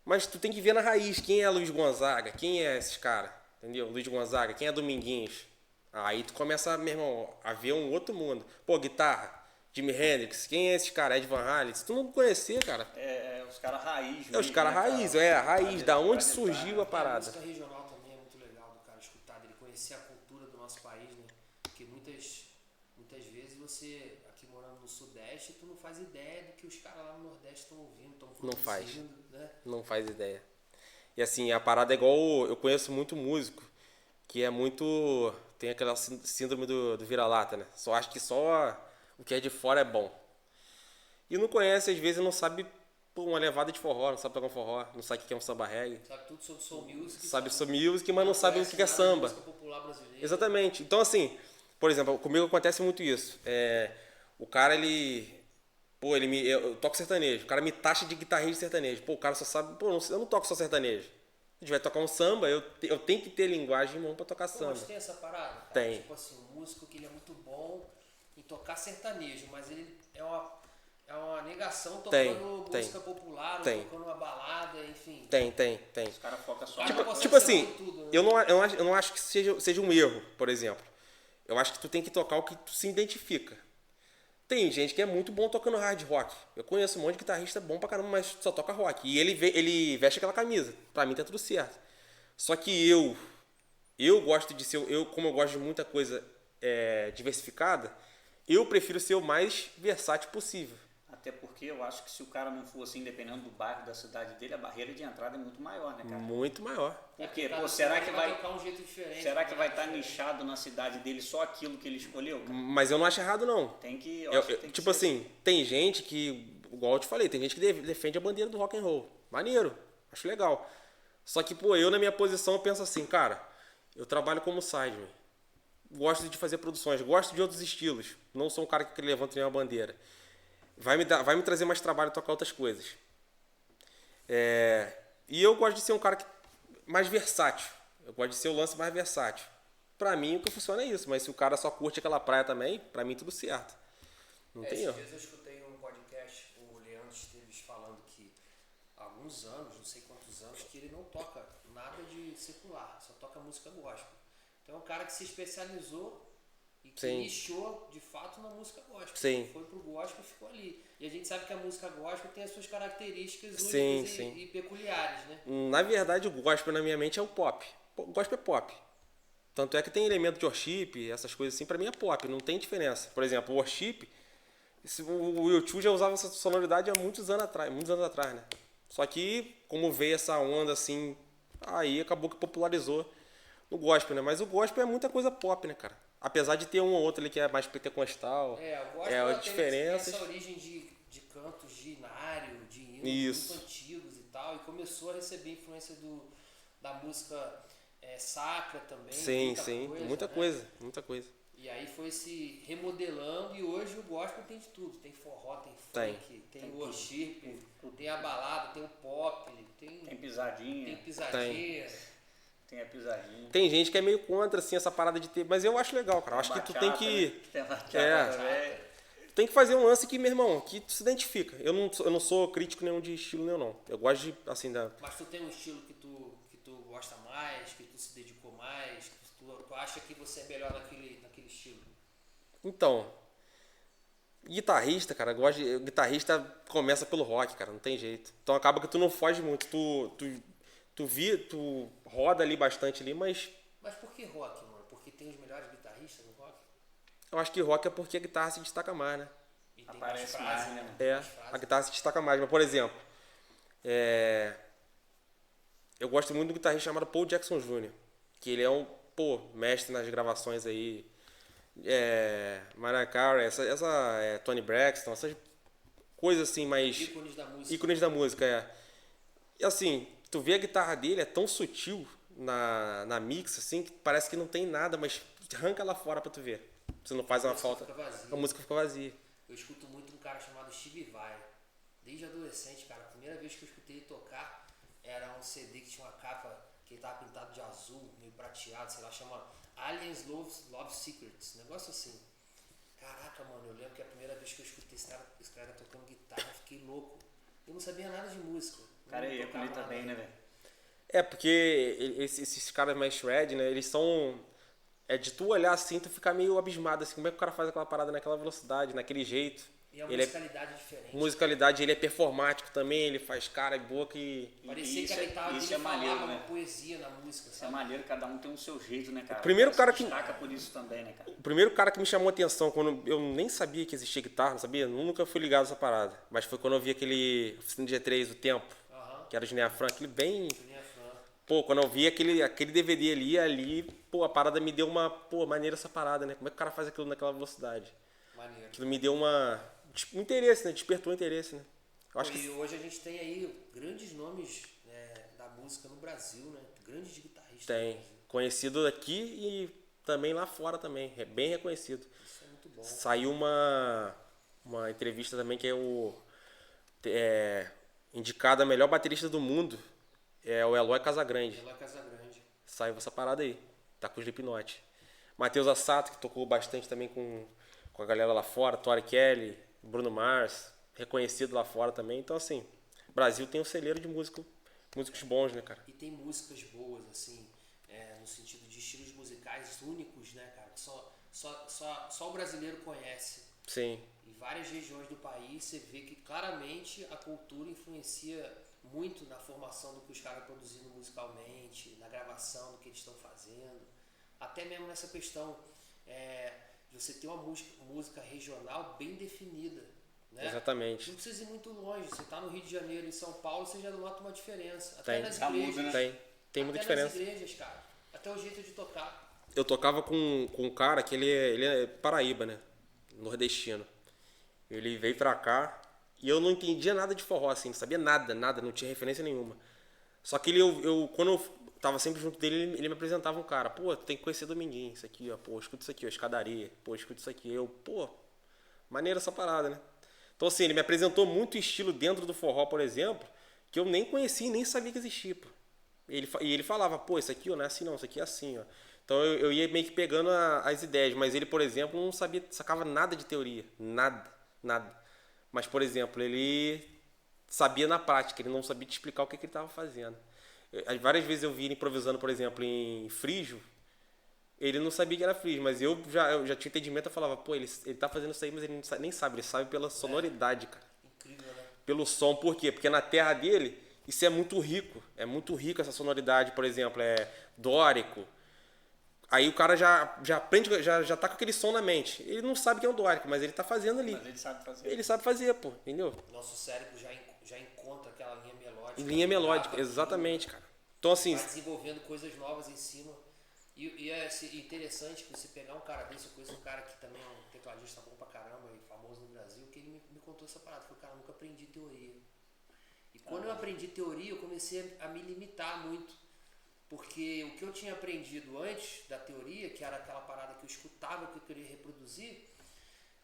Speaker 3: Mas tu tem que ver na raiz quem é Luiz Gonzaga, quem é esses caras, entendeu? Luiz Gonzaga, quem é Dominguinhos. Aí tu começa, meu irmão, a ver um outro mundo. Pô, guitarra, Jimi Hendrix, quem é esses caras? Ed Van Halen. Se tu não conhecer, cara...
Speaker 2: Os caras raiz.
Speaker 3: Os caras raiz, a raiz, da onde surgiu a
Speaker 1: A
Speaker 3: parada.
Speaker 1: música regional também é muito legal do cara escutar, dele conhecer a cultura do nosso país, né? Porque muitas vezes você, aqui morando no Sudeste, tu não faz ideia do que os caras lá no Nordeste estão ouvindo, estão produzindo,
Speaker 3: Não faz.
Speaker 1: né?
Speaker 3: Não faz ideia. E assim, a parada é igual... Eu conheço muito músico que é muito... Tem aquela síndrome do vira-lata, né? Só acha que só o que é de fora é bom. E não conhece, às vezes, não sabe uma levada de forró, não sabe tocar um forró, não sabe o que é um samba reggae.
Speaker 1: Sabe tudo sobre soul music.
Speaker 3: Sabe sobre music, mas não sabe o que é samba.
Speaker 1: Música popular brasileira.
Speaker 3: Exatamente. Então, assim, por exemplo, comigo acontece muito isso. O cara, eu toco sertanejo. O cara me taxa de guitarrista sertanejo. Pô, o cara só sabe... Pô, eu não toco só sertanejo. A gente vai tocar um samba, eu tenho que ter linguagem, irmão, pra tocar samba.
Speaker 1: Mas tem essa parada, cara?
Speaker 3: Tem.
Speaker 1: Tipo assim, um músico que ele é muito bom, em tocar sertanejo, mas ele é uma negação
Speaker 3: Tem,
Speaker 1: tocando
Speaker 3: tem.
Speaker 1: música popular, ou
Speaker 3: Tem.
Speaker 1: tocando uma balada, enfim.
Speaker 3: Tem.
Speaker 2: Os caras focam só
Speaker 1: Tipo-
Speaker 2: na
Speaker 1: consegue
Speaker 3: Tipo
Speaker 1: ser
Speaker 3: assim,
Speaker 1: bom em tudo, né?
Speaker 3: eu não acho que seja um erro, por exemplo. Eu acho que tu tem que tocar o que tu se identifica. Tem gente que é muito bom tocando hard rock. Eu conheço um monte de guitarrista bom pra caramba, mas só toca rock. E ele veste aquela camisa. Pra mim tá tudo certo. Só que eu gosto de ser, como eu gosto de muita coisa diversificada, eu prefiro ser o mais versátil possível.
Speaker 2: Até porque eu acho que se o cara não for assim, dependendo do bairro, da cidade dele, a barreira de entrada é muito maior, né, cara?
Speaker 3: Muito maior.
Speaker 2: Porque,
Speaker 1: cada
Speaker 2: pô, será
Speaker 1: cidade
Speaker 2: que vai
Speaker 1: tocar um jeito diferente,
Speaker 2: será que vai estar
Speaker 1: diferente.
Speaker 2: nichado na cidade dele só aquilo que ele escolheu, cara?
Speaker 3: Mas eu não acho errado, não.
Speaker 2: Tem que, eu acho que tem que
Speaker 3: Tipo
Speaker 2: ser.
Speaker 3: assim, tem gente que, igual eu te falei, tem gente que defende a bandeira do rock and roll. Maneiro, acho legal. Só que, pô, eu na minha posição eu penso assim, cara, eu trabalho como sideman. Gosto de fazer produções, gosto de outros estilos. Não sou um cara que levanta nenhuma bandeira. Vai me trazer mais trabalho tocar outras coisas. E eu gosto de ser um cara mais versátil. Eu gosto de ser o lance mais versátil. Pra mim, o que funciona é isso. Mas se o cara só curte aquela praia também, pra mim tudo certo. Não tem
Speaker 1: Esses
Speaker 3: erro.
Speaker 1: dias eu escutei um podcast, o Leandro Esteves falando que há alguns anos, não sei quantos anos, que ele não toca nada de secular, só toca música gospel. Então é um cara que se especializou e que
Speaker 3: Sim.
Speaker 1: nichou de fato na música gospel.
Speaker 3: Sim.
Speaker 1: Ele foi pro gospel e ficou ali. E a gente sabe que a música gospel tem as suas características
Speaker 3: Sim,
Speaker 1: únicas
Speaker 3: sim.
Speaker 1: e peculiares, né?
Speaker 3: Na verdade, o gospel na minha mente é o pop. O gospel é pop. Tanto é que tem elemento de worship, essas coisas assim, pra mim é pop, não tem diferença. Por exemplo, o worship, o YouTube já usava essa sonoridade há muitos anos atrás, né? Só que, como veio essa onda assim, aí acabou que popularizou no gospel, né? Mas o gospel é muita coisa pop, né, cara? Apesar de ter um ou outro ali que é mais pentecostal,
Speaker 1: O gospel
Speaker 3: as diferenças.
Speaker 1: tem essa origem de cantos de inário, de hinos
Speaker 3: Isso.
Speaker 1: muito antigos e tal, e começou a receber influência da música sacra também.
Speaker 3: Sim,
Speaker 1: muita coisa, né?
Speaker 3: muita coisa.
Speaker 1: E aí foi se remodelando e hoje o gospel tem de tudo. Tem forró, tem funk, tem o worship, tem a balada, tem o pop,
Speaker 2: Tem
Speaker 1: tem
Speaker 2: pisadinha,
Speaker 1: pisadinha.
Speaker 2: tem a pisadinha.
Speaker 3: Tem gente que é meio contra, assim, essa parada de ter, mas eu acho legal, cara. Eu acho que tu tem que...
Speaker 2: Né? Tem a bachata
Speaker 3: É.
Speaker 2: também.
Speaker 3: Tem que fazer um lance que, meu irmão, que tu se identifica. Eu não sou crítico nenhum de estilo nenhum, não. Eu gosto de, assim,
Speaker 1: Mas tu tem um estilo que tu gosta mais, que tu se dedicou mais, que tu acha que você é melhor naquele estilo?
Speaker 3: Então, guitarrista, cara, guitarrista começa pelo rock, cara, não tem jeito. Então acaba que tu não foge muito. Tu roda ali bastante ali, mas
Speaker 1: Mas por que rock, mano? Porque tem os melhores guitarristas no rock?
Speaker 3: eu acho que rock é porque a guitarra se destaca mais, né?
Speaker 1: E tem
Speaker 2: Aparece
Speaker 1: mais frase,
Speaker 2: mais,
Speaker 1: né?
Speaker 2: né?
Speaker 1: Mais frase.
Speaker 3: A guitarra se destaca mais. Mas, por exemplo, eu gosto muito do guitarrista chamado Paul Jackson Jr., que ele é um, mestre nas gravações aí. Mariah Carey, Tony Braxton, essas coisas assim mais...
Speaker 1: Ícones da música.
Speaker 3: Ícones da música, E assim, tu vê a guitarra dele, é tão sutil na mix, assim, que parece que não tem nada, mas arranca lá fora pra tu ver. Você não faz uma falta.
Speaker 1: Fica vazia.
Speaker 3: A música fica vazia.
Speaker 1: Eu escuto muito um cara chamado Steve Vai. Desde adolescente, cara, a primeira vez que eu escutei ele tocar era um CD que tinha uma capa que ele tava pintado de azul, meio prateado, sei lá, chama Aliens Love Secrets, negócio assim. Caraca, mano, eu lembro que a primeira vez que eu escutei esse cara tocando guitarra, eu fiquei louco. Eu não sabia nada de música.
Speaker 2: O cara
Speaker 1: não
Speaker 2: ia
Speaker 1: tocava
Speaker 2: comigo
Speaker 1: nada.
Speaker 2: também, né, velho?
Speaker 3: Porque esses caras mais shred, né, eles são... de tu olhar assim, tu ficar meio abismado, assim, como é que o cara faz aquela parada naquela velocidade, naquele jeito.
Speaker 1: E a
Speaker 3: Ele
Speaker 1: musicalidade é diferente.
Speaker 3: musicalidade, ele é performático também, ele faz cara e boca e...
Speaker 1: Parecia
Speaker 2: Isso
Speaker 1: que a guitarra
Speaker 2: isso
Speaker 1: dele
Speaker 2: é maneiro,
Speaker 1: falava
Speaker 2: né?
Speaker 1: uma poesia na música,
Speaker 2: Isso é
Speaker 1: sabe?
Speaker 2: maneiro, cada um tem o seu jeito, né, cara?
Speaker 3: Primeiro
Speaker 2: Se
Speaker 3: cara que-
Speaker 2: destaca por isso também, né, cara?
Speaker 3: O primeiro cara que me chamou a atenção, quando eu nem sabia que existia guitarra, não sabia? Nunca fui ligado a essa parada. Mas foi quando eu vi aquele Oficina de G3, O Tempo,
Speaker 1: Aham.
Speaker 3: que era o Gineia Franco, aquele bem...
Speaker 1: Juninho Afran.
Speaker 3: Quando eu vi aquele DVD ali, a parada me deu uma... maneira essa parada, né? Como é que o cara faz aquilo naquela velocidade?
Speaker 1: Maneiro.
Speaker 3: Aquilo me deu um interesse, né? Despertou um interesse, né? Eu acho
Speaker 1: E
Speaker 3: que...
Speaker 1: hoje a gente tem aí grandes nomes da música no Brasil, né? Grandes guitarristas.
Speaker 3: Tem.
Speaker 1: no Brasil.
Speaker 3: Conhecido aqui e também lá fora também. É bem reconhecido.
Speaker 1: Isso é muito bom.
Speaker 3: Saiu uma entrevista também que indicada a melhor baterista do mundo. É o Eloy Casagrande.
Speaker 1: Eloy Casagrande.
Speaker 3: Saiu essa parada aí. Tá com o Slipknot. Matheus Assato, que tocou bastante também com com a galera lá fora, Tori Kelly, Bruno Mars, reconhecido lá fora também. Então, assim, o Brasil tem um celeiro de músicos bons, né, cara?
Speaker 1: E tem músicas boas, assim, no sentido de estilos musicais únicos, né, cara? Que só o brasileiro conhece.
Speaker 3: Sim.
Speaker 1: Em várias regiões do país, você vê que claramente a cultura influencia muito na formação do que os caras estão produzindo musicalmente, na gravação do que eles estão fazendo. Até mesmo nessa questão de você ter uma música regional bem definida. Né?
Speaker 3: Exatamente.
Speaker 1: Não precisa ir muito longe. Você está no Rio de Janeiro, em São Paulo, você já nota uma diferença. Até nas
Speaker 2: Tá
Speaker 1: igrejas.
Speaker 2: muda, né?
Speaker 3: Tem muita
Speaker 1: Até
Speaker 3: diferença.
Speaker 1: nas igrejas, cara. Até o jeito de tocar.
Speaker 3: Eu tocava com um cara que ele é Paraíba, né? Nordestino. Ele veio pra cá e eu não entendia nada de forró, assim, não sabia nada, não tinha referência nenhuma. Só que quando eu tava sempre junto dele, ele me apresentava um cara. Pô, tu tem que conhecer Dominguinho, isso aqui, ó. Pô, escuta isso aqui, ó, escadaria. Pô, escuta isso aqui. Pô, maneira essa parada, né? Então, assim, ele me apresentou muito estilo dentro do forró, por exemplo, que eu nem conhecia e nem sabia que existia, pô. E ele falava, pô, isso aqui ó, não é assim não, isso aqui é assim, ó. Então eu ia meio que pegando as ideias, mas ele, por exemplo, não sacava nada de teoria. Nada. Mas, por exemplo, ele sabia na prática, ele não sabia te explicar o que ele estava fazendo. Várias vezes eu vi ele improvisando, por exemplo, em frígio, ele não sabia que era frígio, mas eu já tinha entendimento, eu falava, pô, ele tá fazendo isso aí, mas ele nem sabe, ele sabe pela sonoridade, cara.
Speaker 1: Incrível, né?
Speaker 3: Pelo som, por quê? Porque na terra dele, isso é muito rico essa sonoridade, por exemplo, é dórico. Aí o cara já aprende, já tá com aquele som na mente. Ele não sabe que é um dórico, mas ele tá fazendo ali.
Speaker 2: Mas ele sabe fazer.
Speaker 3: Ele sabe fazer, pô, entendeu?
Speaker 1: Nosso cérebro já encontra aquela linha melódica.
Speaker 3: Linha melódica, exatamente, cara. Então, assim,
Speaker 1: Vai desenvolvendo coisas novas em cima. E é interessante que você pegar um cara desse, eu conheço um cara que também é um tecladista bom pra caramba e famoso no Brasil, que ele me contou essa parada. Falei, cara, eu nunca aprendi teoria. E quando eu aprendi teoria, eu comecei a me limitar muito. Porque o que eu tinha aprendido antes da teoria, que era aquela parada que eu escutava, que eu queria reproduzir,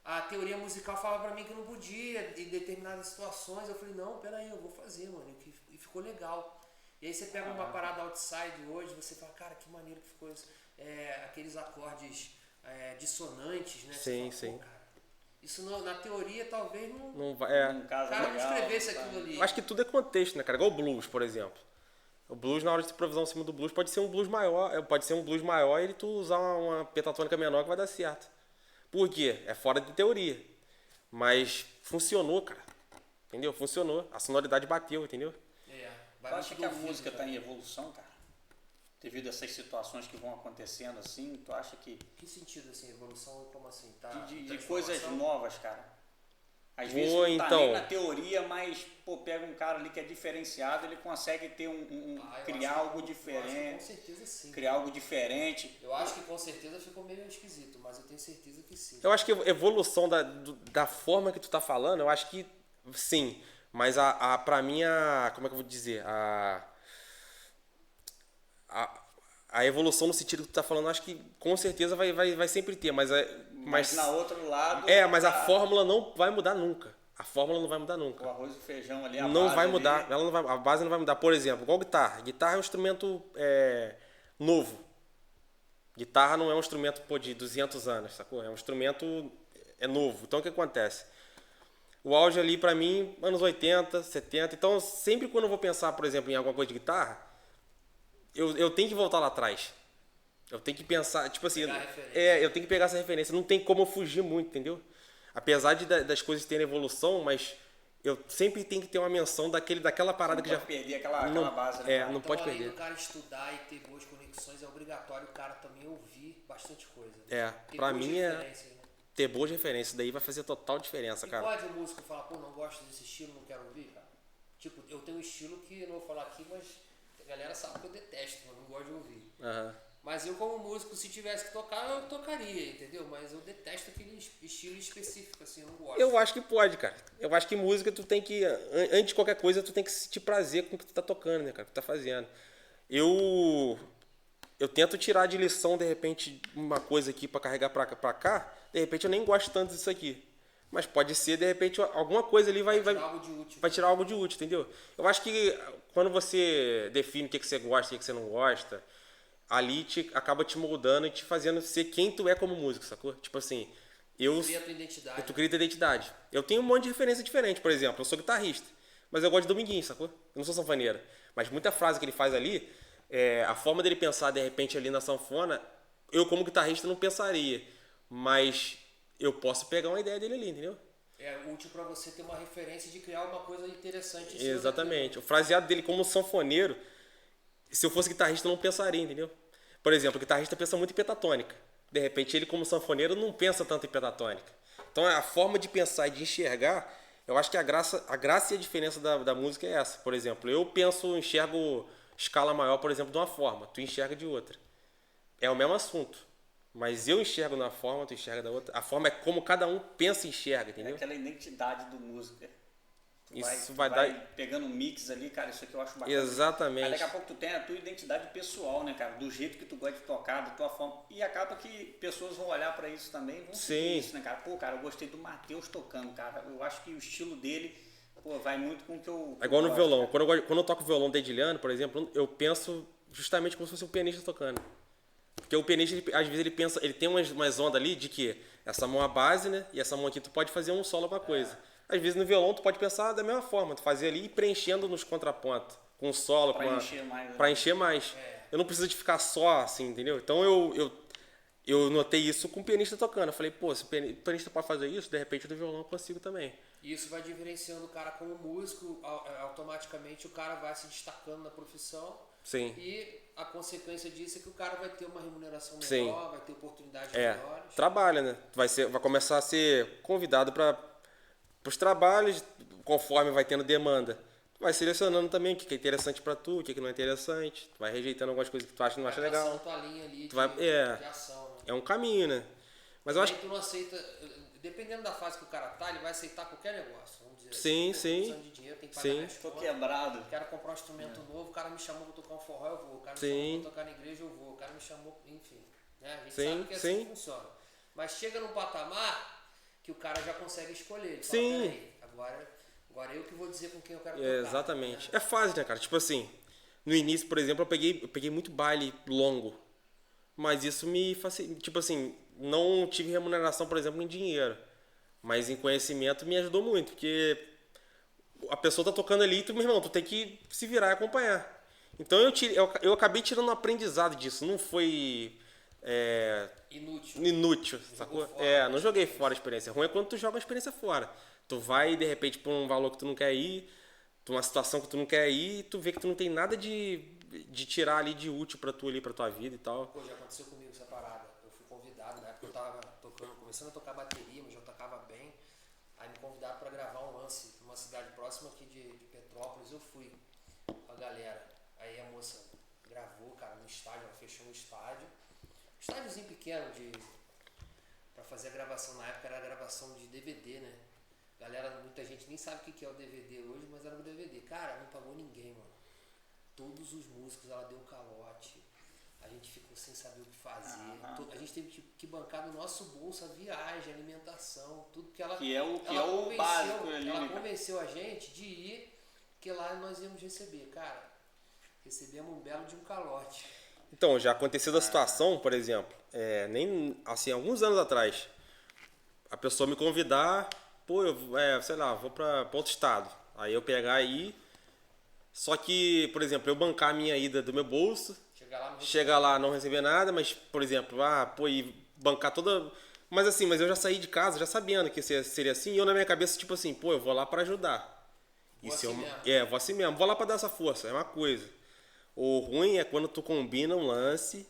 Speaker 1: a teoria musical falava pra mim que eu não podia, em determinadas situações. Eu falei, não, peraí, eu vou fazer, mano. E ficou legal. E aí você pega uma parada outside hoje, você fala, cara, que maneiro que ficou isso. Aqueles acordes dissonantes, né?
Speaker 3: Sim,
Speaker 1: você fala,
Speaker 3: sim.
Speaker 1: pô, cara, isso na teoria talvez não...
Speaker 3: não vai.
Speaker 2: Um
Speaker 1: O
Speaker 2: caso
Speaker 1: cara não
Speaker 2: legal,
Speaker 1: escrevesse
Speaker 2: sabe?
Speaker 1: aquilo ali.
Speaker 3: Eu acho que tudo é contexto, né, cara? Igual o blues, por exemplo. O blues, na hora de improvisar em cima do blues, pode ser um blues maior, e tu usar uma pentatônica menor que vai dar certo. Por quê? É fora de teoria. Mas funcionou, cara. Entendeu? Funcionou. A sonoridade bateu, entendeu?
Speaker 1: Vai
Speaker 2: Tu acha
Speaker 1: muito
Speaker 2: que a
Speaker 1: do ouvido,
Speaker 2: música
Speaker 1: cara.
Speaker 2: está em evolução, cara? Devido a essas situações que vão acontecendo assim, tu acha que
Speaker 1: Que sentido, assim, evolução, como assim? Tá,
Speaker 2: de coisas
Speaker 1: transformação?
Speaker 2: novas, cara? Às vezes
Speaker 3: Ou
Speaker 2: não tá
Speaker 3: então-
Speaker 2: nem na teoria, mas pô, pega um cara ali que é diferenciado, ele consegue ter
Speaker 1: Eu
Speaker 2: criar
Speaker 1: acho que-
Speaker 2: algo
Speaker 1: eu acho que
Speaker 2: diferente,
Speaker 1: com certeza sim.
Speaker 2: criar algo diferente.
Speaker 1: Eu acho que com certeza ficou meio esquisito, mas eu tenho certeza que sim.
Speaker 3: Eu acho que a evolução da forma que tu tá falando, eu acho que sim. Mas pra mim, como é que eu vou dizer? A evolução no sentido que tu tá falando, eu acho que com certeza vai sempre ter. Mas
Speaker 2: Na outro lado,
Speaker 3: mas a
Speaker 2: tá,
Speaker 3: fórmula não vai mudar nunca. A fórmula não vai mudar
Speaker 2: o
Speaker 3: nunca.
Speaker 2: arroz e feijão ali, a
Speaker 3: Não
Speaker 2: base
Speaker 3: vai
Speaker 2: ali,
Speaker 3: mudar. A base não vai mudar. Por exemplo, igual guitarra. Guitarra é um instrumento novo. Guitarra não é um instrumento de 200 anos, sacou? É um instrumento novo. Então o que acontece? O auge ali pra mim, anos 80, 70. Então sempre quando eu vou pensar, por exemplo, em alguma coisa de guitarra, eu tenho que voltar lá atrás. Eu tenho que pensar, tipo assim,
Speaker 1: Pegar a referência.
Speaker 3: eu tenho que pegar essa referência. Não tem como eu fugir muito, entendeu? Apesar das coisas terem evolução, mas eu sempre tenho que ter uma menção daquela parada
Speaker 2: não
Speaker 3: que já
Speaker 2: pode perder aquela
Speaker 3: não,
Speaker 2: base, né?
Speaker 3: não
Speaker 1: Então,
Speaker 3: pode
Speaker 1: além
Speaker 3: perder.
Speaker 1: do cara estudar e ter boas conexões, é obrigatório o cara também ouvir bastante coisa. Né? Ter
Speaker 3: Pra
Speaker 1: boas
Speaker 3: mim
Speaker 1: referências, né?
Speaker 3: ter boas referências, daí vai fazer total diferença,
Speaker 1: E
Speaker 3: cara.
Speaker 1: pode o músico falar, pô, não gosto desse estilo, não quero ouvir, cara? Tipo, eu tenho um estilo que eu não vou falar aqui, mas a galera sabe que eu detesto, eu não gosto de ouvir.
Speaker 3: Aham.
Speaker 1: Mas eu como músico, se tivesse que tocar, eu tocaria, entendeu? Mas eu detesto aquele estilo específico, assim, eu não gosto.
Speaker 3: Eu acho que pode, cara. Eu acho que música tu tem que, antes de qualquer coisa, tu tem que sentir prazer com o que tu tá tocando, né, cara, o que tu tá fazendo. Eu tento tirar de lição, de repente, uma coisa aqui pra carregar pra cá, de repente eu nem gosto tanto disso aqui. Mas pode ser, de repente, alguma coisa ali vai
Speaker 1: tirar algo de útil.
Speaker 3: vai tirar algo de útil, entendeu? Eu acho que quando você define o que você gosta e o que você não gosta, ali acaba te moldando e te fazendo ser quem tu é como músico, sacou? Tipo assim, eu
Speaker 1: Cria a tua identidade.
Speaker 3: tu cria tua identidade. Eu tenho um monte de referência diferente, por exemplo, eu sou guitarrista, mas eu gosto de Dominguinhos, sacou? Eu não sou sanfoneiro. Mas muita frase que ele faz ali, a forma dele pensar de repente ali na sanfona, eu como guitarrista não pensaria, mas eu posso pegar uma ideia dele ali, entendeu?
Speaker 1: É útil para você ter uma referência de criar uma coisa interessante.
Speaker 3: Exatamente. O fraseado dele como sanfoneiro, se eu fosse guitarrista eu não pensaria, entendeu? Por exemplo, o guitarrista pensa muito em pentatônica. De repente ele como sanfoneiro não pensa tanto em pentatônica. Então a forma de pensar e de enxergar, eu acho que a graça e a diferença da música é essa. Por exemplo, eu enxergo escala maior, por exemplo, de uma forma, tu enxerga de outra. É o mesmo assunto, mas eu enxergo de uma forma, tu enxerga da outra. A forma é como cada um pensa e enxerga, entendeu?
Speaker 2: É aquela identidade do músico.
Speaker 3: Isso
Speaker 2: vai
Speaker 3: vai
Speaker 2: pegando um mix ali, cara, isso aqui eu acho bacana.
Speaker 3: Exatamente.
Speaker 2: Aí daqui a pouco tu tem a tua identidade pessoal, né, cara? Do jeito que tu gosta de tocar, da tua forma. E acaba que pessoas vão olhar pra isso também e vão seguir isso, né, cara? Pô, cara, eu gostei do Matheus tocando, cara. Eu acho que o estilo dele, pô, vai muito com o que eu...
Speaker 3: É igual no
Speaker 2: gosto,
Speaker 3: violão.
Speaker 2: cara.
Speaker 3: Quando eu toco violão dedilhando, por exemplo, eu penso justamente como se fosse um pianista tocando. Porque o pianista, às vezes, ele pensa, ele tem umas ondas ali de que essa mão é a base, né? E essa mão aqui tu pode fazer um solo alguma coisa. Às vezes no violão tu pode pensar da mesma forma, tu fazer ali e preenchendo nos contrapontos, com o solo,
Speaker 2: Pra encher mais, né?
Speaker 3: pra encher mais. Eu não preciso de ficar só assim, entendeu? Então eu notei isso com o pianista tocando. Eu falei, pô, se o pianista pode fazer isso, de repente no violão eu consigo também.
Speaker 1: E isso vai diferenciando o cara como músico, automaticamente o cara vai se destacando na profissão.
Speaker 3: Sim.
Speaker 1: E a consequência disso é que o cara vai ter uma remuneração melhor,
Speaker 3: Sim.
Speaker 1: vai ter oportunidades melhores.
Speaker 3: Trabalha, né? Vai começar a ser convidado para os trabalhos, conforme vai tendo demanda. Tu vai selecionando também o que é interessante para tu, o que não é interessante. Tu vai rejeitando algumas coisas que tu acha que não acha legal.
Speaker 1: Tua linha ali
Speaker 3: Tu vai,
Speaker 1: de ação, né?
Speaker 3: É um caminho, né? Mas eu acho
Speaker 1: tu não aceita, dependendo da fase que o cara tá, ele vai aceitar qualquer negócio, vamos dizer
Speaker 3: Sim,
Speaker 1: assim.
Speaker 3: sim.
Speaker 1: Tô precisando de dinheiro, tem que pagar minhas
Speaker 2: Tô
Speaker 1: contas.
Speaker 2: quebrado.
Speaker 1: Quero comprar um instrumento novo, o cara me chamou pra tocar um forró, eu vou. O cara me
Speaker 3: Sim.
Speaker 1: chamou pra tocar na igreja, eu vou. O cara me chamou, enfim. Né? A gente
Speaker 3: Sim,
Speaker 1: sabe que é assim que funciona. Mas chega num patamar que o cara já consegue escolher. Ele fala,
Speaker 3: Sim.
Speaker 1: peraí, agora eu que vou dizer com quem eu quero tocar.
Speaker 3: Exatamente.
Speaker 1: Né?
Speaker 3: É fase, né, cara? Tipo assim, no início, por exemplo, eu peguei muito baile longo. Mas isso me facilitou. Tipo assim, não tive remuneração, por exemplo, em dinheiro. Mas em conhecimento me ajudou muito. Porque a pessoa tá tocando ali e tu, meu irmão, tu tem que se virar e acompanhar. Então eu acabei tirando um aprendizado disso. Não foi inútil, sacou? Não joguei fora a experiência. Ruim é quando tu joga a experiência fora. Tu vai, de repente, por um valor que tu não quer ir, por uma situação que tu não quer ir, e tu vê que tu não tem nada de tirar ali de útil pra tu ali, pra tua vida e tal.
Speaker 1: Pô, já aconteceu comigo essa parada. Eu fui convidado, na época eu tava começando a tocar bateria, mas já tocava bem. Aí me convidaram pra gravar um lance numa cidade próxima aqui de Petrópolis. Eu fui com a galera. Aí a moça gravou, cara, no estádio, ela fechou um estádio. Estádiozinho pequeno pra fazer a gravação. Na época era a gravação de DVD, né? Galera, muita gente nem sabe o que é o DVD hoje, mas era o DVD. Cara, não pagou ninguém, mano. Todos os músicos, ela deu calote. A gente ficou sem saber o que fazer. A gente teve que bancar no nosso bolso a viagem, a alimentação, tudo que ela...
Speaker 2: Que é o básico ali,
Speaker 1: ela
Speaker 2: né?
Speaker 1: convenceu a gente de ir, que lá nós íamos receber. Cara, recebemos um belo de um calote.
Speaker 3: Então, já aconteceu da situação, por exemplo, nem assim, alguns anos atrás, a pessoa me convidar, pô, sei lá, vou pra outro estado. Aí eu pegar aí, só que, por exemplo, eu bancar a minha ida do meu bolso, chegar lá não receber nada, mas, por exemplo, e bancar toda... Mas eu já saí de casa já sabendo que seria assim, e eu na minha cabeça, tipo assim, pô, eu vou lá pra ajudar.
Speaker 1: Vou
Speaker 3: assim mesmo, vou lá pra dar essa força, é uma coisa. O ruim é quando tu combina um lance...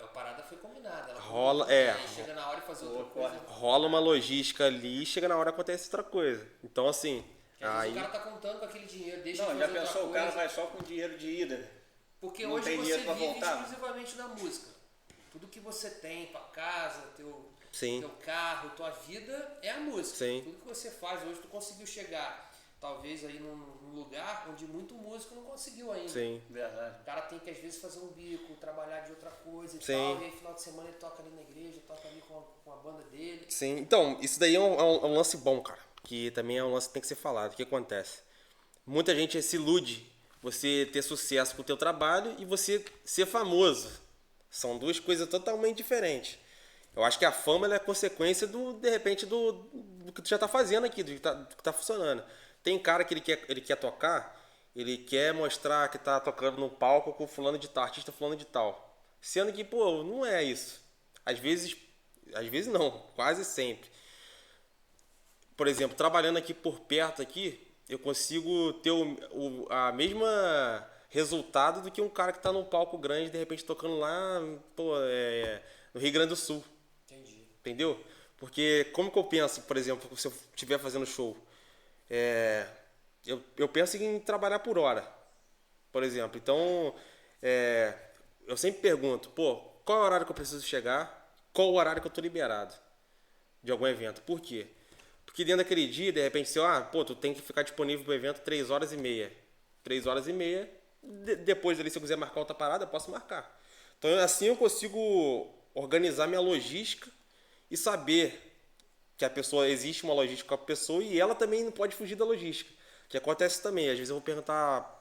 Speaker 1: A parada foi combinada.
Speaker 3: Chega
Speaker 1: na hora e fazer outra coisa.
Speaker 3: Rola uma logística ali e chega na hora acontece outra coisa. Então, assim...
Speaker 1: Aí... O cara tá contando com aquele dinheiro, deixa
Speaker 2: Não, já pensou, o cara vai só com dinheiro de ida.
Speaker 1: Porque
Speaker 2: não
Speaker 1: hoje você vive
Speaker 2: voltar.
Speaker 1: exclusivamente da música. Tudo que você tem, tua casa, teu carro, tua vida é a música.
Speaker 3: Sim.
Speaker 1: Tudo que você faz hoje, tu conseguiu chegar, talvez aí num lugar onde muito músico não conseguiu ainda.
Speaker 3: Sim.
Speaker 2: Verdade.
Speaker 1: O cara tem que às vezes fazer um bico, trabalhar de outra coisa e
Speaker 3: Sim.
Speaker 1: tal. E aí final de semana ele toca ali na igreja, toca ali com a banda dele.
Speaker 3: Sim, então, isso daí é um lance bom, cara. Que também é um lance que tem que ser falado. O que acontece? Muita gente se ilude você ter sucesso com o teu trabalho e você ser famoso. São duas coisas totalmente diferentes. Eu acho que a fama ela é consequência de repente, do que tu já tá fazendo aqui, do que tá funcionando. Tem cara que ele quer tocar, ele quer mostrar que tá tocando no palco com fulano de tal, artista fulano de tal. Sendo que, pô, não é isso. Às vezes não, quase sempre. Por exemplo, trabalhando aqui por perto aqui, eu consigo ter a mesma resultado do que um cara que tá num palco grande, de repente tocando lá, pô, no Rio Grande do Sul.
Speaker 1: Entendi.
Speaker 3: Entendeu? Porque como que eu penso, por exemplo, se eu estiver fazendo show, eu penso em trabalhar por hora, por exemplo. Então, eu sempre pergunto, pô, qual é o horário que eu preciso chegar? Qual o horário que eu tô liberado de algum evento? Por quê? Porque dentro daquele dia, de repente, pô, tu tem que ficar disponível pro evento 3h30. 3h30, depois ali, se eu quiser marcar outra parada, eu posso marcar. Então, assim eu consigo organizar minha logística e saber que existe uma logística com a pessoa e ela também não pode fugir da logística. Que acontece também, às vezes eu vou perguntar,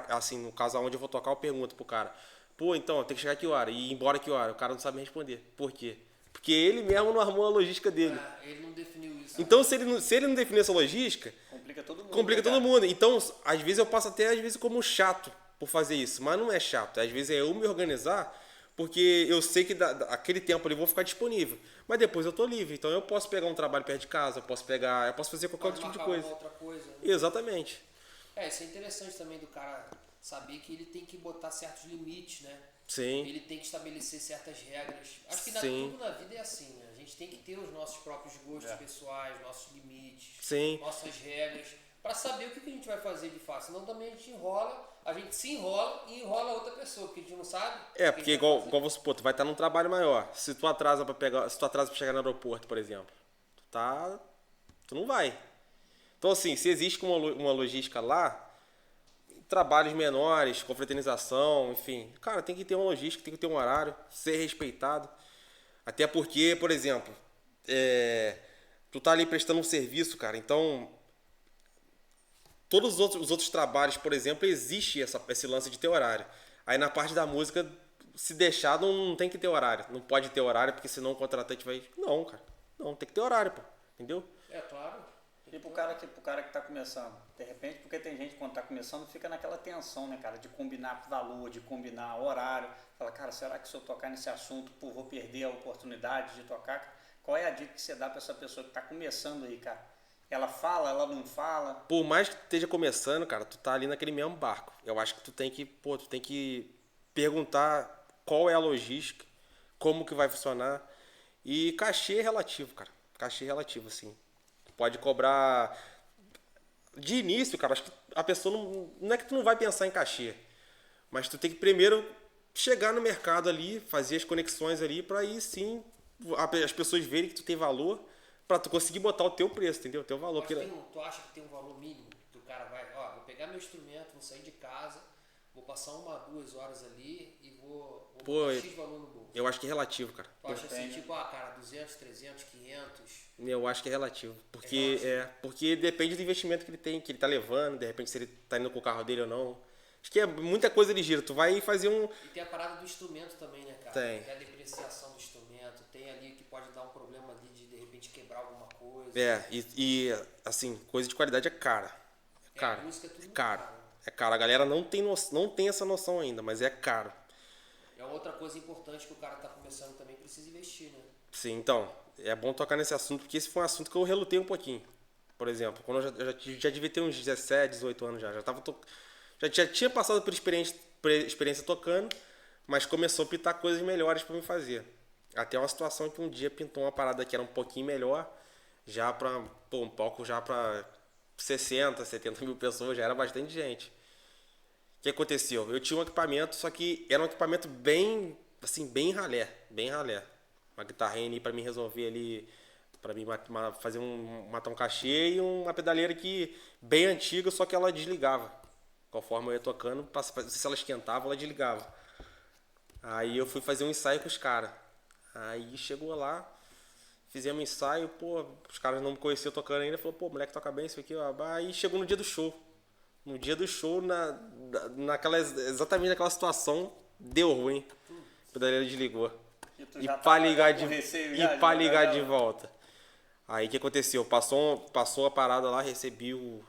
Speaker 3: assim, no caso onde eu vou tocar, eu pergunto pro cara, pô, então, tem que chegar que hora? E ir embora que hora? O cara não sabe me responder. Por quê? Porque ele mesmo não armou a logística dele.
Speaker 1: Ele não definiu isso.
Speaker 3: Então, se ele não definir essa logística,
Speaker 2: Complica todo mundo.
Speaker 3: complica todo mundo. Então, às vezes eu passo até como chato por fazer isso, mas não é chato. Às vezes é eu me organizar, porque eu sei que aquele tempo ali eu vou ficar disponível. Mas depois eu tô livre, então eu posso pegar um trabalho perto de casa, eu posso fazer qualquer outro tipo de coisa.
Speaker 1: Outra coisa, né?
Speaker 3: Exatamente.
Speaker 1: Isso é interessante também do cara saber que ele tem que botar certos limites, né?
Speaker 3: Sim.
Speaker 1: Ele tem que estabelecer certas regras. Acho que
Speaker 3: Sim.
Speaker 1: tudo na vida é assim, né? A gente tem que ter os nossos próprios gostos pessoais, nossos limites,
Speaker 3: Sim.
Speaker 1: nossas regras, para saber o que a gente vai fazer de fato. Senão também a gente se enrola e enrola outra pessoa, porque a gente não sabe.
Speaker 3: Porque igual vamos supor, tu vai estar num trabalho maior. Se tu atrasa para chegar no aeroporto, por exemplo, tu não vai. Então assim, se existe uma logística lá, trabalhos menores, confraternização, enfim, cara, tem que ter uma logística, tem que ter um horário, ser respeitado. Até porque, por exemplo, tu tá ali prestando um serviço, cara, então todos os outros trabalhos, por exemplo, existe esse lance de ter horário. Aí na parte da música, se deixar, não tem que ter horário. Não pode ter horário, porque senão o contratante vai... Não, cara. Não, tem que ter horário, pô. Entendeu?
Speaker 1: Claro.
Speaker 2: E pro cara que tá começando, de repente, porque tem gente que quando tá começando fica naquela tensão, né, cara, de combinar valor, de combinar horário. Fala, cara, será que se eu tocar nesse assunto, pô, vou perder a oportunidade de tocar? Qual é a dica que você dá pra essa pessoa que tá começando aí, cara? Ela fala, ela não fala?
Speaker 3: Por mais que esteja começando, cara, tu tá ali naquele mesmo barco. Eu acho que tu tem que perguntar qual é a logística, como que vai funcionar. E cachê é relativo, cara. Cachê é relativo, assim. Pode cobrar de início, cara. Acho que a pessoa não é que tu não vai pensar em cachê, mas tu tem que primeiro chegar no mercado ali, fazer as conexões ali, para aí sim as pessoas verem que tu tem valor, para tu conseguir botar o teu preço, entendeu? O teu valor.
Speaker 1: Tu acha que tem um valor mínimo que o cara vai, vou pegar meu instrumento, vou sair de casa, vou passar 1-2 horas ali e vou botar X valor no bolso?
Speaker 3: Eu acho que é relativo, cara.
Speaker 1: Tu acha assim, tipo, cara, 200, 300, 500?
Speaker 3: Eu acho que é relativo. Porque depende do investimento que ele tem, que ele tá levando, de repente se ele tá indo com o carro dele ou não. Acho que muita coisa ele gira. Tu vai fazer um...
Speaker 1: E tem a parada do instrumento também, né, cara?
Speaker 3: Tem.
Speaker 1: Tem a depreciação do instrumento, tem ali que pode dar um problema ali de repente quebrar alguma coisa.
Speaker 3: Assim, coisa de qualidade é cara. É caro.
Speaker 1: A música é tudo
Speaker 3: caro.
Speaker 1: caro.
Speaker 3: É caro. A galera não tem essa noção ainda, mas é caro.
Speaker 1: É outra coisa importante que o cara tá começando também, precisa investir, né?
Speaker 3: Sim, então, é bom tocar nesse assunto, porque esse foi um assunto que eu relutei um pouquinho. Por exemplo, quando eu já devia ter uns 17, 18 anos já tinha passado por experiência tocando, mas começou a pintar coisas melhores para me fazer. Até uma situação que um dia pintou uma parada que era um pouquinho melhor, já para um palco já para 60, 70 mil pessoas, já era bastante gente. O que aconteceu? Eu tinha um equipamento, só que era um equipamento bem ralé. Uma guitarrinha ali para mim resolver ali, para mim matar um cachê, e uma pedaleira que bem antiga, só que ela desligava. Conforme eu ia tocando, se ela esquentava, ela desligava. Aí eu fui fazer um ensaio com os caras. Aí chegou lá, fizemos um ensaio, pô, os caras não me conheciam tocando ainda, falou, pô, moleque toca bem isso aqui, ó. Aí chegou no dia do show. No dia do show, exatamente naquela situação, deu ruim. A pedaleira desligou. E pra ligar de
Speaker 2: já.
Speaker 3: volta. Aí o que aconteceu? Passou a parada lá, recebi o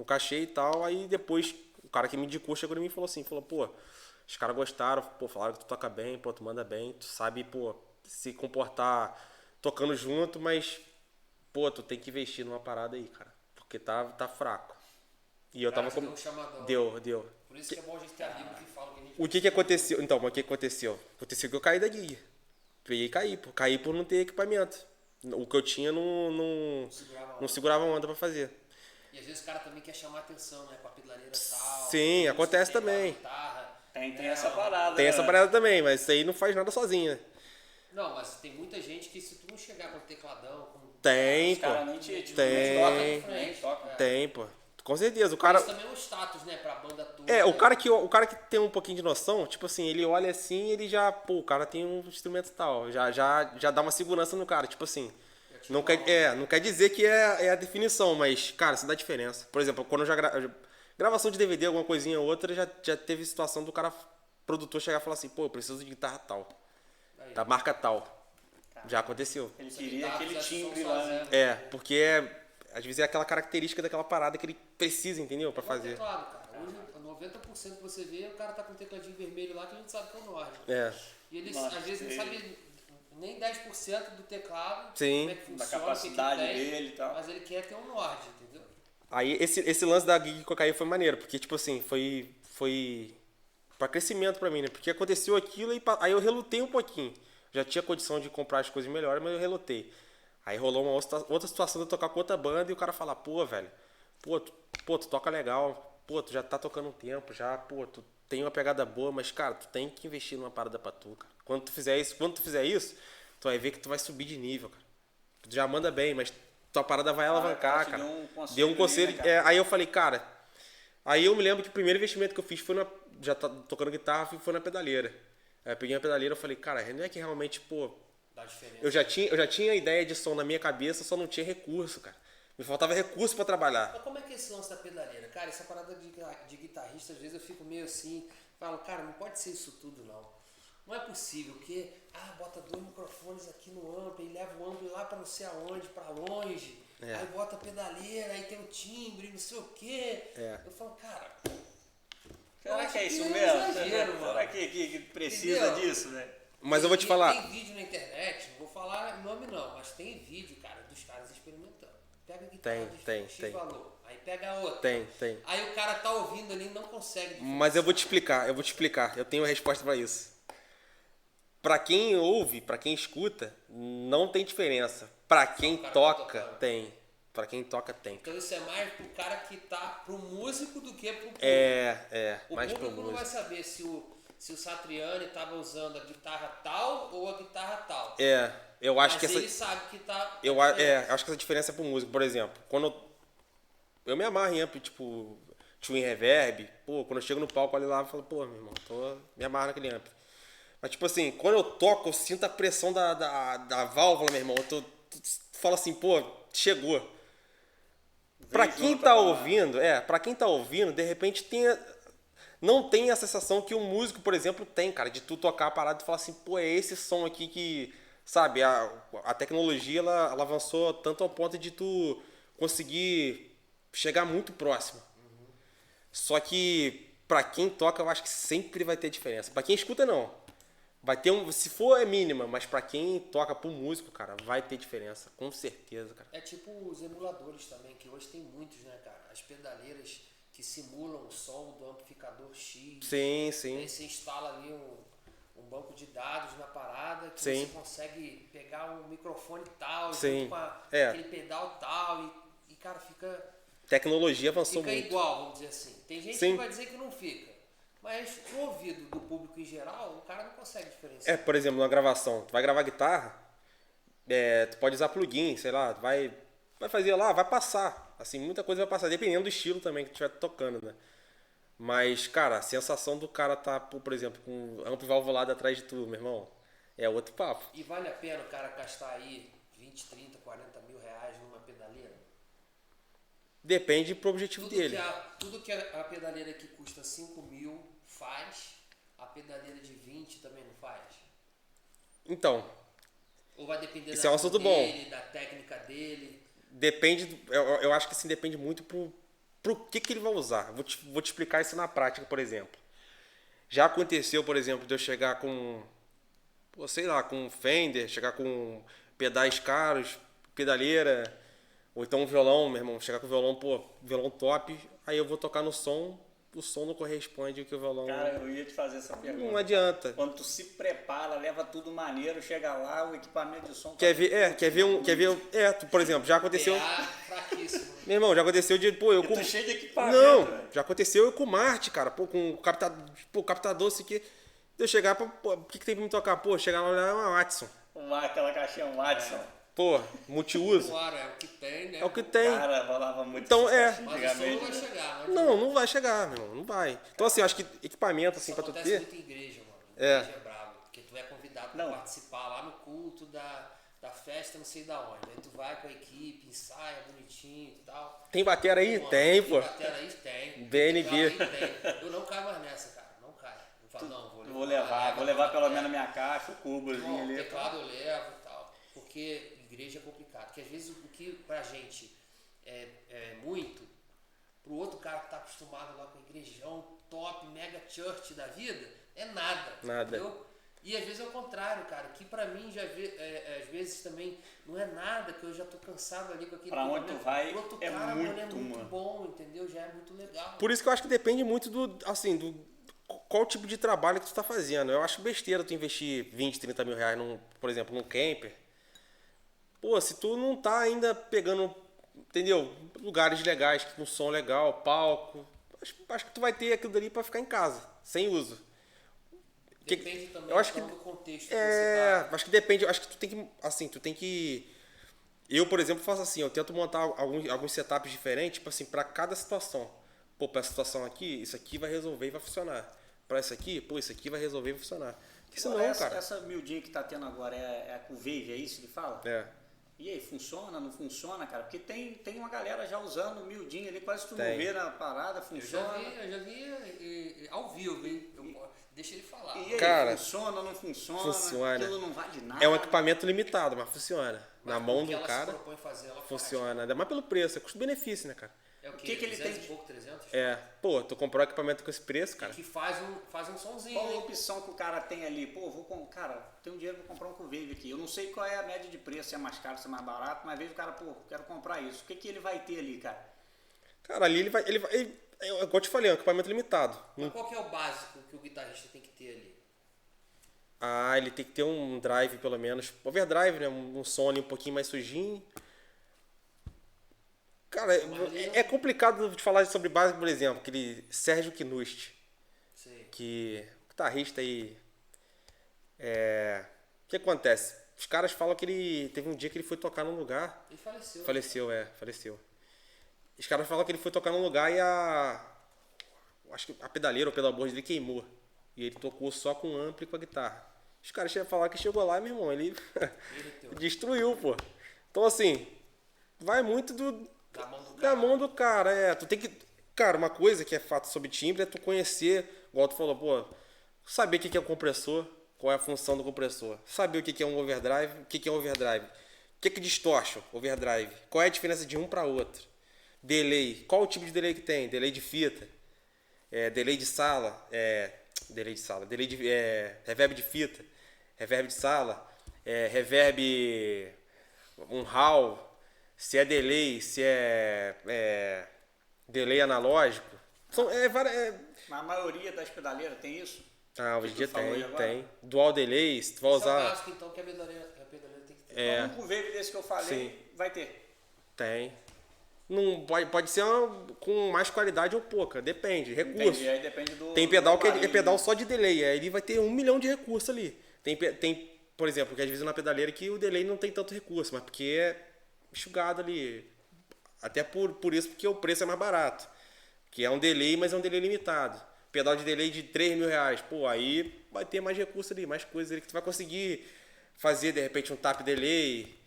Speaker 3: cachê e tal. Aí depois o cara que me indicou chegou em mim e falou assim, pô, os caras gostaram, pô, falaram que tu toca bem, pô, tu manda bem, tu sabe, pô, se comportar tocando junto, mas, pô, tu tem que investir numa parada aí, cara. Porque tá fraco. E eu tava
Speaker 1: Deu um chamadão.
Speaker 3: Deu.
Speaker 1: Por isso que é bom a gente ter amigo que fala que a gente...
Speaker 3: O que aconteceu? Então, mas o que aconteceu? Aconteceu que eu caí da gig. Peguei e caí, pô. Caí por não ter equipamento. O que eu tinha não segurava a onda pra fazer.
Speaker 1: E às vezes o cara também quer chamar atenção, né? Com a pedaleira e tal.
Speaker 3: Sim, acontece também.
Speaker 1: Guitarra,
Speaker 2: Tem essa parada.
Speaker 3: Tem essa parada também, mas isso aí não faz nada sozinha.
Speaker 1: Não, mas tem muita gente que se tu não chegar com o tecladão...
Speaker 3: Tem,
Speaker 2: Os
Speaker 3: pô.
Speaker 2: caras nem te
Speaker 1: Tem.
Speaker 3: Tem, pô. Com certeza. O cara...
Speaker 1: Isso também é um status, né? Pra banda toda.
Speaker 3: o cara que tem um pouquinho de noção, tipo assim, ele olha assim, ele já, pô, o cara tem um instrumento tal, já dá uma segurança no cara, tipo assim. Não quer dizer que é a definição, mas, cara, isso dá diferença. Por exemplo, quando eu gravação de DVD, alguma coisinha ou outra, já teve situação do cara, produtor, chegar e falar assim, pô, eu preciso de guitarra tal, da marca tal. Já aconteceu.
Speaker 2: Ele queria aquele timbre lá, né?
Speaker 3: Porque às vezes é aquela característica daquela parada que ele precisa, entendeu? Pra fazer.
Speaker 1: Teclado, cara. Hoje, 90% que você vê, o cara tá com um tecladinho vermelho lá que a gente sabe que é o Nord. E ele, às vezes, não sabe nem 10% do teclado,
Speaker 3: Sim.
Speaker 1: como é que funciona,
Speaker 2: Da capacidade
Speaker 1: o que tem,
Speaker 2: dele e tal.
Speaker 1: mas ele quer ter um Nord, entendeu?
Speaker 3: Aí esse lance da gig que eu caí foi maneiro, porque tipo assim, foi pra crescimento pra mim, né? Porque aconteceu aquilo e aí eu relutei um pouquinho. Já tinha condição de comprar as coisas melhores, mas eu relutei. Aí rolou uma outra situação de eu tocar com outra banda e o cara falar, pô, velho, tu toca legal, pô, tu já tá tocando um tempo, já, pô, tu tem uma pegada boa, mas, cara, tu tem que investir numa parada pra tu, cara. Quando tu fizer isso, tu vai ver que tu vai subir de nível, cara. Tu já manda bem, mas tua parada vai alavancar, cara. Deu um conselho.
Speaker 2: Né, cara?
Speaker 3: Aí eu falei, cara. Aí eu me lembro que o primeiro investimento que eu fiz foi já tocando guitarra, foi na pedaleira. Aí eu peguei a pedaleira e falei, cara, não é que realmente, pô.
Speaker 1: Dá diferença.
Speaker 3: Eu já tinha a ideia de som na minha cabeça, só não tinha recurso, cara. Me faltava recurso pra trabalhar.
Speaker 1: Mas como é que é esse lance da pedaleira? Cara, essa parada de guitarrista, às vezes eu fico meio assim, falo, cara, não pode ser isso tudo, não. Não é possível, porque, bota 2 microfones aqui no amplo, e leva o amplo lá pra não sei aonde, pra longe, aí bota a pedaleira, aí tem o timbre, não sei o quê. Eu falo, cara...
Speaker 2: Será que é isso
Speaker 1: um
Speaker 2: mesmo?
Speaker 1: exagero,
Speaker 2: Será que precisa disso, né?
Speaker 3: Mas eu vou te falar.
Speaker 1: Tem vídeo na internet, não vou falar nome não, mas tem vídeo, cara, dos caras experimentando. Pega a guitarra de X valor, aí pega a outra.
Speaker 3: Tem.
Speaker 1: Aí o cara tá ouvindo ali e não consegue.
Speaker 3: Mas eu vou te explicar. Eu tenho a resposta pra isso. Pra quem ouve, pra quem escuta, não tem diferença. Pra quem toca, tem. Pra quem toca, tem.
Speaker 1: Então isso é mais pro cara que tá pro músico do que pro público.
Speaker 3: O mais pro
Speaker 1: público não
Speaker 3: músico.
Speaker 1: vai saber se o Satriani tava usando a guitarra tal ou a guitarra tal.
Speaker 3: Eu acho
Speaker 1: Mas
Speaker 3: que essa...
Speaker 1: ele sabe que tá...
Speaker 3: Eu acho que essa diferença é pro músico. Por exemplo, quando eu me amarro em amp, tipo, Twin Reverb, pô, quando eu chego no palco, olho lá e falo, pô, meu irmão, me amarro naquele amp. Mas, tipo assim, quando eu toco, eu sinto a pressão da válvula, meu irmão. Tu fala assim, pô, chegou. Pra quem tá ouvindo, de repente não tem a sensação que o músico, por exemplo, tem, cara, de tu tocar a parada e falar assim, pô, é esse som aqui que, sabe, a tecnologia, ela avançou tanto ao ponto de tu conseguir chegar muito próximo. Só que, pra quem toca, eu acho que sempre vai ter diferença. Pra quem escuta, não. Vai ter se for é mínima, mas pra quem toca pro músico, cara, vai ter diferença, com certeza, cara.
Speaker 1: É tipo os emuladores também, que hoje tem muitos, né, cara? As pedaleiras que simulam o som do amplificador X.
Speaker 3: Sim.
Speaker 1: Aí você instala ali um banco de dados na parada que
Speaker 3: Sim.
Speaker 1: você consegue pegar um microfone tal,
Speaker 3: Sim.
Speaker 1: junto com aquele pedal tal, e cara, fica
Speaker 3: Tecnologia avançou muito.
Speaker 1: igual, vamos dizer assim. Tem gente que vai dizer que não fica. Mas no ouvido do público em geral, o cara não consegue diferenciar.
Speaker 3: Por exemplo, na gravação, tu vai gravar guitarra, tu pode usar plugin, sei lá, vai fazer lá, vai passar. Assim, muita coisa vai passar, dependendo do estilo também que tu estiver tocando, né? Mas, cara, a sensação do cara tá, por exemplo, com amplo valvulado atrás de tudo, meu irmão, é outro papo.
Speaker 1: E vale a pena o cara gastar aí 20, 30, 40 mil reais numa pedaleira?
Speaker 3: Depende pro objetivo dele.
Speaker 1: Tudo que a pedaleira que custa 5 mil faz, a pedaleira de 20 também não faz?
Speaker 3: Então,
Speaker 1: Ou vai depender
Speaker 3: esse
Speaker 1: da
Speaker 3: é um
Speaker 1: mão
Speaker 3: assunto
Speaker 1: dele, da técnica dele?
Speaker 3: depende, eu acho que assim, depende muito pro que ele vai usar. Vou te explicar isso na prática, por exemplo. Já aconteceu, por exemplo, de eu chegar com, pô, sei lá, com um Fender, chegar com pedais caros, pedaleira, ou então um violão, meu irmão, chegar com violão, pô, violão top, aí eu vou tocar no som, o som não corresponde ao que o violão...
Speaker 2: Cara, eu ia te fazer essa pergunta.
Speaker 3: Não adianta.
Speaker 2: Quando tu se prepara, leva tudo maneiro, chega lá, o equipamento de som...
Speaker 3: Quer ver, por exemplo, já aconteceu...
Speaker 1: Fraquíssimo.
Speaker 3: Meu irmão, já aconteceu de, pô, eu
Speaker 2: Eu
Speaker 3: com...
Speaker 2: tô cheio de equipamento,
Speaker 3: Não,
Speaker 2: velho.
Speaker 3: já aconteceu eu com o Marte, cara, pô, com o captador, isso aqui. Eu chegar, pô, o que tem pra me tocar? Pô, chegar lá, olhar uma Watson.
Speaker 2: Aquela caixinha Watson.
Speaker 3: Pô, multiuso.
Speaker 1: Claro, é o que tem, né?
Speaker 3: É o que tem.
Speaker 2: Cara, rolava muito
Speaker 3: Então,
Speaker 2: essa
Speaker 1: Mas
Speaker 2: caixinha
Speaker 1: o som não vai
Speaker 2: antigamente, né?
Speaker 1: chegar,
Speaker 3: Não vai chegar, meu irmão, não vai. Então, assim, eu acho que equipamento, assim,
Speaker 1: Isso
Speaker 3: pra tu
Speaker 1: acontece
Speaker 3: ter...
Speaker 1: muito em igreja, mano.
Speaker 3: É.
Speaker 1: Igreja é brabo. Porque tu é convidado pra
Speaker 2: Não.
Speaker 1: participar lá no culto da festa, não sei da onde. Aí tu vai com a equipe, ensaia bonitinho e tal.
Speaker 3: Tem bateria aí?
Speaker 1: Mano,
Speaker 3: Tem, pô.
Speaker 1: Batera aí? Tem.
Speaker 3: BNB.
Speaker 1: Teclado aí? Tem. Eu não caio mais nessa, cara. Não caio. Eu falo, não,
Speaker 2: Vou levar pelo menos a minha caixa, o cubozinho
Speaker 1: Bom,
Speaker 2: ali.
Speaker 1: teclado eu levo e tal. Porque igreja é complicado. Porque às vezes o que pra gente é muito, pro outro cara que tá acostumado lá com a igrejão top, mega church da vida, é nada.
Speaker 3: Nada.
Speaker 1: Entendeu? E às vezes é o contrário, cara. Que pra mim, às vezes também não é nada, que eu já tô cansado ali com aquele
Speaker 2: Pra onde tu vai,
Speaker 1: pro outro
Speaker 2: é
Speaker 1: cara, mano, é
Speaker 2: muito,
Speaker 1: muito
Speaker 2: mano.
Speaker 1: bom, entendeu? Já é muito legal.
Speaker 3: Por isso que eu acho que depende muito qual tipo de trabalho que tu tá fazendo. Eu acho besteira tu investir 20, 30 mil reais, por exemplo, num camper. Pô, se tu não tá ainda pegando, entendeu? Lugares legais, com som legal, palco. Acho que tu vai ter aquilo dali pra ficar em casa, sem uso.
Speaker 1: Depende também
Speaker 3: eu acho que,
Speaker 1: do contexto que você tá.
Speaker 3: acho que depende, acho que tu tem que... Eu, por exemplo, faço assim, eu tento montar alguns setups diferentes, tipo assim, pra cada situação. Pô, pra essa situação aqui, isso aqui vai resolver e vai funcionar. Pra isso aqui, pô, isso aqui vai resolver e vai funcionar. Porque senão, cara...
Speaker 2: Essa miudinha que tá tendo agora é com o Wave, é isso que fala?
Speaker 3: É.
Speaker 2: E aí, funciona, não funciona, cara? Porque tem uma galera já usando o miudinho ali, quase tu não
Speaker 3: Tem.
Speaker 2: vê na parada, funciona.
Speaker 1: Eu já vi ao vivo, hein? Deixa ele falar.
Speaker 2: E aí,
Speaker 3: Cara,
Speaker 2: funciona, não funciona?
Speaker 3: funciona.
Speaker 2: Aquilo não vale nada.
Speaker 3: É um equipamento limitado, mas funciona.
Speaker 1: Mas
Speaker 3: Na mão
Speaker 1: o que
Speaker 3: do
Speaker 1: ela
Speaker 3: cara,
Speaker 1: se propõe fazer, ela faz.
Speaker 3: funciona. Ainda mais pelo preço, é custo-benefício, né, cara?
Speaker 1: É o
Speaker 2: que
Speaker 1: quê?
Speaker 2: que ele
Speaker 1: 200
Speaker 2: tem?
Speaker 1: e pouco, 300?
Speaker 3: É, pô, tu comprou equipamento com esse preço,
Speaker 1: E
Speaker 3: cara.
Speaker 1: que faz um sonzinho,
Speaker 2: Qual a
Speaker 1: hein?
Speaker 2: opção que o cara tem ali? Pô, cara, tenho dinheiro pra comprar um Wave aqui. Eu não sei qual é a média de preço, se é mais caro, se é mais barato, mas às vezes o cara, pô, quero comprar isso. O que ele vai ter ali, cara?
Speaker 3: Cara, ali igual eu te falei, é um equipamento limitado.
Speaker 1: Mas qual que é o básico que o guitarrista tem que ter ali?
Speaker 3: Ah, ele tem que ter um drive, pelo menos. Overdrive, né? Um som ali um pouquinho mais sujinho. Cara, é complicado de falar sobre básico, por exemplo, aquele Sérgio Knust,
Speaker 1: Sei.
Speaker 3: que guitarrista aí. O que acontece? Os caras falam que ele teve um dia que ele foi tocar num lugar.
Speaker 1: Ele faleceu.
Speaker 3: Faleceu. Os caras falam que ele foi tocar num lugar e acho que a pedaleira ou o pedalboard dele queimou. E ele tocou só com o ampli e com a guitarra. Os caras falaram que chegou lá, meu irmão, ele destruiu, pô. Então, assim, vai muito da mão do cara. Tu tem que... Cara, uma coisa que é fato sobre timbre é tu conhecer, igual tu falou, pô, saber o que é um compressor, qual é a função do compressor. Saber o que é um overdrive, o que é um overdrive. O que é distortion, overdrive. Qual é a diferença de um para outro. Delay. Qual o tipo de delay que tem? Delay de fita. Delay de sala. Delay de reverb de fita. Reverb de sala. Reverb... Um hall. Se é delay, se é delay analógico.
Speaker 2: A maioria das pedaleiras tem isso?
Speaker 3: Ah, hoje em dia
Speaker 2: falou aí agora?
Speaker 3: tem. Dual delay, se tu vai
Speaker 1: Esse é o
Speaker 3: usar...
Speaker 1: básico, então, que a pedaleira tem que ter.
Speaker 2: Um com o Wave desse que eu falei,
Speaker 3: Sim.
Speaker 2: vai ter.
Speaker 3: Tem. Não, pode ser com mais qualidade ou pouca, depende, recurso.
Speaker 2: Entendi, aí depende do...
Speaker 3: Tem pedal
Speaker 2: do
Speaker 3: que é
Speaker 2: aparelho,
Speaker 3: pedal
Speaker 2: né?
Speaker 3: só de delay, aí ele vai ter 1 milhão de recursos ali. Tem, por exemplo, que às vezes na pedaleira que o delay não tem tanto recurso, mas porque é enxugado ali. Até por isso, porque o preço é mais barato. Que é um delay, mas é um delay limitado. Pedal de delay de 3 mil reais, pô, aí vai ter mais recurso ali, mais coisas ali que tu vai conseguir fazer, de repente, um tap delay.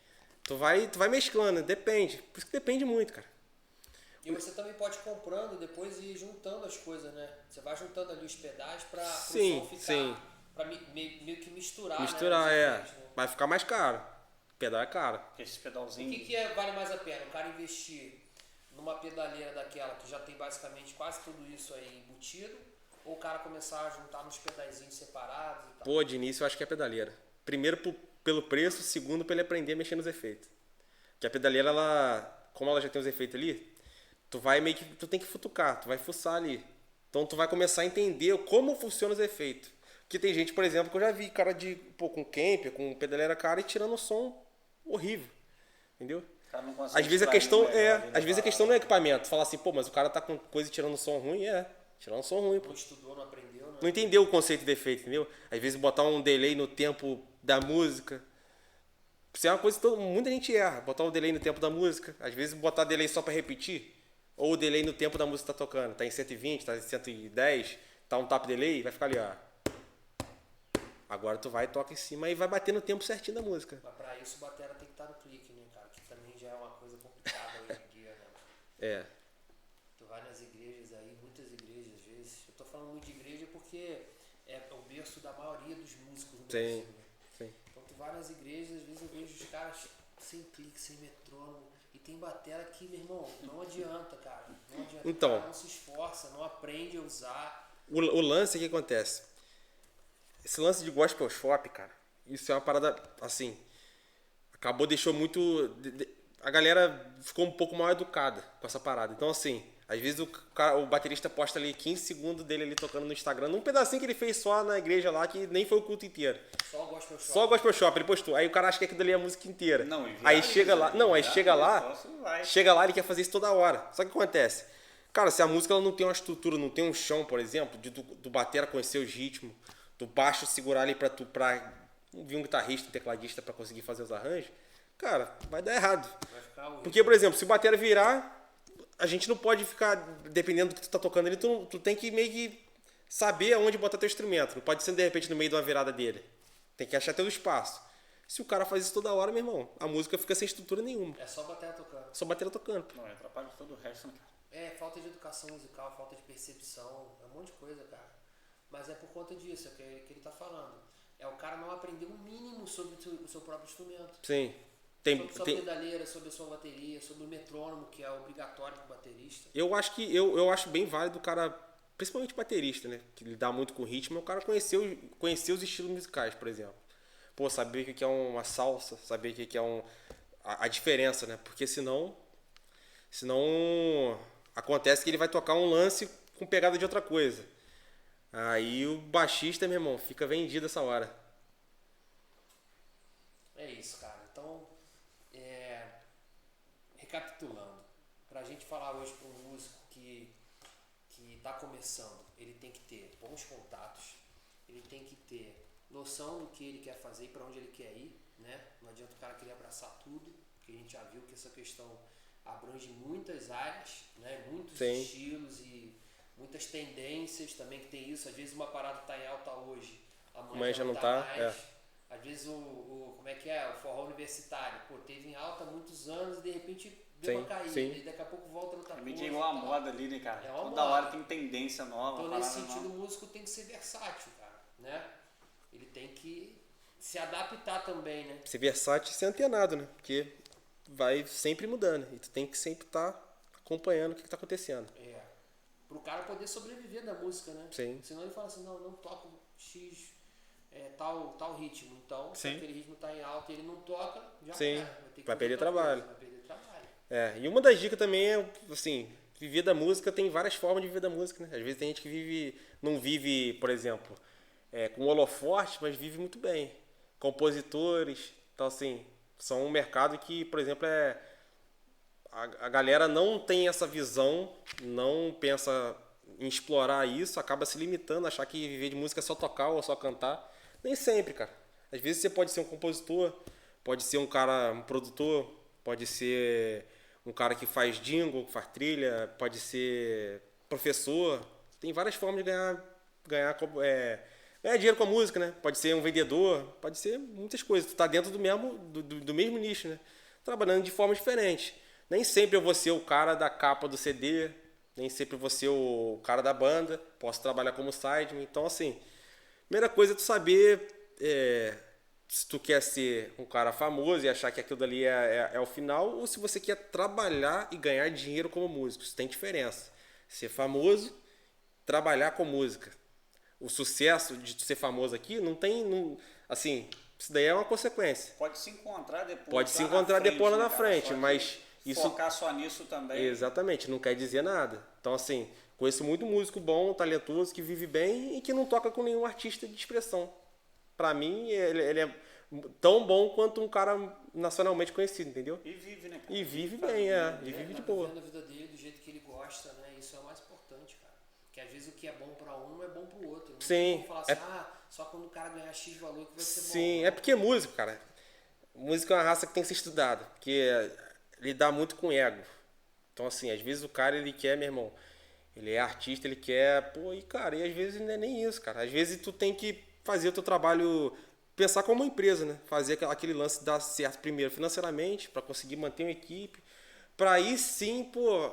Speaker 3: Tu vai mesclando, depende. Por isso que depende muito, cara.
Speaker 1: E você também pode ir comprando depois e ir juntando as coisas, né? Você vai juntando ali os pedais para o som ficar Pra meio que misturar,
Speaker 3: Misturar,
Speaker 1: né?
Speaker 3: é. Vai ficar mais caro. Pedal é caro.
Speaker 2: Esse
Speaker 1: O
Speaker 2: pedalzinho.
Speaker 1: que vale mais a pena? O cara investir numa pedaleira daquela que já tem basicamente quase tudo isso aí embutido, ou o cara começar a juntar nos pedaizinhos separados e tal?
Speaker 3: Pô, de início eu acho que é pedaleira. Primeiro pelo preço, segundo pra ele aprender a mexer nos efeitos. Que a pedaleira, ela, como ela já tem os efeitos ali, tu tem que futucar, tu vai fuçar ali. Então tu vai começar a entender como funcionam os efeitos. Porque tem gente, por exemplo, que eu já vi cara com camper, com pedaleira cara e tirando um som horrível. Entendeu?
Speaker 2: O cara não consegue
Speaker 3: Às vezes a
Speaker 2: extrair
Speaker 3: questão
Speaker 2: o melhor ali da
Speaker 3: às vezes a questão não é equipamento. Falar assim, pô, mas o cara tá com coisa e tirando som ruim, tirando som ruim, pô.
Speaker 1: Não estudou, não aprendeu, né?
Speaker 3: Não entendeu o conceito de efeito, entendeu? Às vezes botar um delay no tempo da música. Isso é uma coisa que muita gente erra. Botar um delay no tempo da música. Às vezes botar delay só pra repetir. Ou o delay no tempo da música que tá tocando. Tá em 120, tá em 110, tá um tap delay, vai ficar ali, ó. Agora tu vai e toca em cima e vai bater no tempo certinho da música.
Speaker 1: Mas pra isso o batera tem que estar no clique, né, cara? Que também já é uma coisa complicada hoje em dia, né?
Speaker 3: É.
Speaker 1: Tu vai nas igrejas aí, muitas igrejas às vezes. Eu tô falando muito de igreja porque é o berço da maioria dos músicos no Brasil, né?
Speaker 3: Sim.
Speaker 1: Então tu vai nas igrejas, às vezes eu vejo os caras sem clique, sem metrônomo. E tem batera que, meu irmão, não adianta, cara. Não adianta.
Speaker 3: Então.
Speaker 1: O cara não se esforça, não aprende a usar.
Speaker 3: O lance que acontece. Esse lance de gospel shop, cara, isso é uma parada, assim, deixou muito... A galera ficou um pouco mal educada com essa parada. Então, assim, às vezes o baterista posta ali 15 segundos dele ali tocando no Instagram, num pedacinho que ele fez só na igreja lá, que nem foi o culto inteiro.
Speaker 1: Só o gospel shop.
Speaker 3: Só o gospel shop, ele postou. Aí o cara acha que aquilo ali é a música inteira.
Speaker 2: Não,
Speaker 3: aí chega lá, chega lá, ele quer fazer isso toda hora. Só que acontece? Cara, se a música ela não tem uma estrutura, não tem um chão, por exemplo, do batera conhecer os ritmos, do baixo segurar ali pra vir um guitarrista, um tecladista pra conseguir fazer os arranjos, cara, vai dar errado.
Speaker 1: Vai ficar horrível.
Speaker 3: Porque, por exemplo, se o batera virar, a gente não pode ficar, dependendo do que tu tá tocando ali, tu tem que meio que saber aonde botar teu instrumento. Não pode ser, de repente, no meio de uma virada dele. Tem que achar teu espaço. Se o cara faz isso toda hora, meu irmão, a música fica sem estrutura nenhuma.
Speaker 1: É só batera tocando.
Speaker 3: Só batera tocando.
Speaker 2: Não, atrapalha todo o resto, né, cara?
Speaker 1: É, falta de educação musical, falta de percepção, é um monte de coisa, cara. Mas é por conta disso, é que ele tá falando. É o cara não aprender o mínimo sobre o seu próprio instrumento.
Speaker 3: Sim.
Speaker 1: Sobre sua pedaleira, sobre a sua bateria, sobre o metrônomo, que é obrigatório pro baterista.
Speaker 3: Eu acho bem válido o cara, principalmente baterista, né? Que lidar muito com ritmo, é o cara conhecer os estilos musicais, por exemplo. Pô, saber o que é uma salsa, saber o que é a diferença, né? Porque senão acontece que ele vai tocar um lance com pegada de outra coisa. Aí o baixista, meu irmão, fica vendido essa hora.
Speaker 1: É isso, cara. Então, recapitulando, pra gente falar hoje para um músico que tá começando, ele tem que ter bons contatos, ele tem que ter noção do que ele quer fazer e para onde ele quer ir, né? Não adianta o cara querer abraçar tudo, porque a gente já viu que essa questão abrange muitas áreas, né? Muitos
Speaker 3: Sim.
Speaker 1: estilos e muitas tendências também que tem isso. Às vezes uma parada tá em alta hoje, amanhã
Speaker 3: Amanhã já não
Speaker 1: tá
Speaker 3: tá,
Speaker 1: mais.
Speaker 3: é.
Speaker 1: Às vezes como é que é? O forró universitário, pô, teve em alta há muitos anos e de repente deu
Speaker 3: Sim,
Speaker 1: uma caída.
Speaker 3: sim.
Speaker 1: E daqui a pouco volta no
Speaker 2: É
Speaker 1: tapete.
Speaker 2: meio que igual a moda ali, né, cara?
Speaker 1: É uma
Speaker 2: Toda
Speaker 1: moda.
Speaker 2: hora tem tendência nova.
Speaker 1: Então, nesse
Speaker 2: parada
Speaker 1: sentido,
Speaker 2: nova.
Speaker 1: o músico tem que ser versátil, cara, né? Ele tem que se adaptar também, né?
Speaker 3: Ser versátil e ser antenado, né? Porque vai sempre mudando. E tu tem que sempre estar acompanhando o que tá acontecendo.
Speaker 1: É. Pro cara poder sobreviver da música, né?
Speaker 3: Sim.
Speaker 1: Senão ele fala assim, não toco X, tal ritmo. Então, se
Speaker 2: Sim.
Speaker 1: aquele ritmo tá em alta e ele não toca, já
Speaker 3: Sim.
Speaker 1: era. Ter que
Speaker 3: Vai
Speaker 1: fazer
Speaker 3: perder
Speaker 1: outra
Speaker 3: trabalho.
Speaker 1: coisa, vai perder trabalho.
Speaker 3: E uma das dicas também é, assim, viver da música, tem várias formas de viver da música, né? Às vezes tem gente que não vive, por exemplo, com holofote, mas vive muito bem. Compositores, então assim, são um mercado que, por exemplo, a galera não tem essa visão, não pensa em explorar isso, acaba se limitando, achar que viver de música é só tocar ou só cantar. Nem sempre, cara. Às vezes você pode ser um compositor, pode ser um produtor, pode ser um cara que faz jingle, que faz trilha, pode ser professor. Tem várias formas de ganhar dinheiro com a música, né? Pode ser um vendedor, pode ser muitas coisas. Tu tá dentro do mesmo nicho, né? Trabalhando de forma diferente. Nem sempre eu vou ser o cara da capa do CD, nem sempre eu vou ser o cara da banda. Posso trabalhar como sideman. Então, assim, Primeira coisa é tu saber se tu quer ser um cara famoso e achar que aquilo dali é o final, ou se você quer trabalhar e ganhar dinheiro como músico. Isso tem diferença. Ser famoso, trabalhar com música. O sucesso de tu ser famoso aqui não tem... assim, isso daí é uma consequência.
Speaker 2: Pode se encontrar depois.
Speaker 3: Pode se encontrar depois lá na
Speaker 2: cara?
Speaker 3: frente,
Speaker 2: Só que
Speaker 3: mas isso...
Speaker 2: focar só nisso também.
Speaker 3: Exatamente, não quer dizer nada. Então, assim, conheço muito músico bom, talentoso, que vive bem e que não toca com nenhum artista de expressão. Pra mim, ele é tão bom quanto um cara nacionalmente conhecido, entendeu?
Speaker 2: E vive, né, cara?
Speaker 3: E vive bem, e vive de boa.
Speaker 1: Vivendo a vida dele do jeito que ele gosta, né? Isso é o mais importante, cara. Porque às vezes o que é bom pra um não é bom pro outro. Não
Speaker 3: Sim.
Speaker 1: tem como falar assim, só quando o cara ganhar X valor que vai ser bom.
Speaker 3: Sim, é porque músico, cara. Música é uma raça que tem que ser estudada, porque lidar muito com ego. Então, assim, às vezes o cara, ele quer, meu irmão, ele é artista, ele quer, pô, e cara, e às vezes não é nem isso, cara. Às vezes tu tem que fazer o teu trabalho, pensar como uma empresa, né? Fazer aquele lance dar certo primeiro financeiramente, para conseguir manter uma equipe, para aí sim, pô,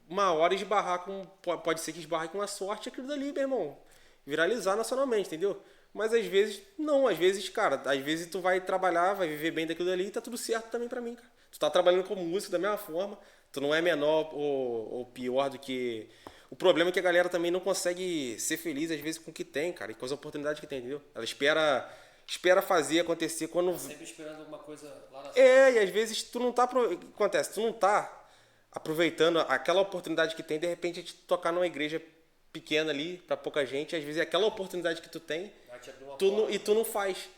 Speaker 3: uma hora esbarrar com, pode ser que esbarre com a sorte aquilo dali, meu irmão, viralizar nacionalmente, entendeu? Mas às vezes, não, às vezes, cara, às vezes tu vai trabalhar, vai viver bem daquilo dali e tá tudo certo também pra mim, cara. Tu tá trabalhando como músico da mesma forma, tu não é menor ou pior do que... O problema é que a galera também não consegue ser feliz, às vezes, com o que tem, cara, e com as oportunidades que tem, entendeu? Ela espera fazer acontecer quando...
Speaker 1: Tá sempre esperando alguma coisa lá na frente.
Speaker 3: E às vezes tu não tá... O que acontece? Tu não tá aproveitando aquela oportunidade que tem, de repente, de tocar numa igreja pequena ali, pra pouca gente, às vezes é aquela oportunidade que tu tem, e tu não faz.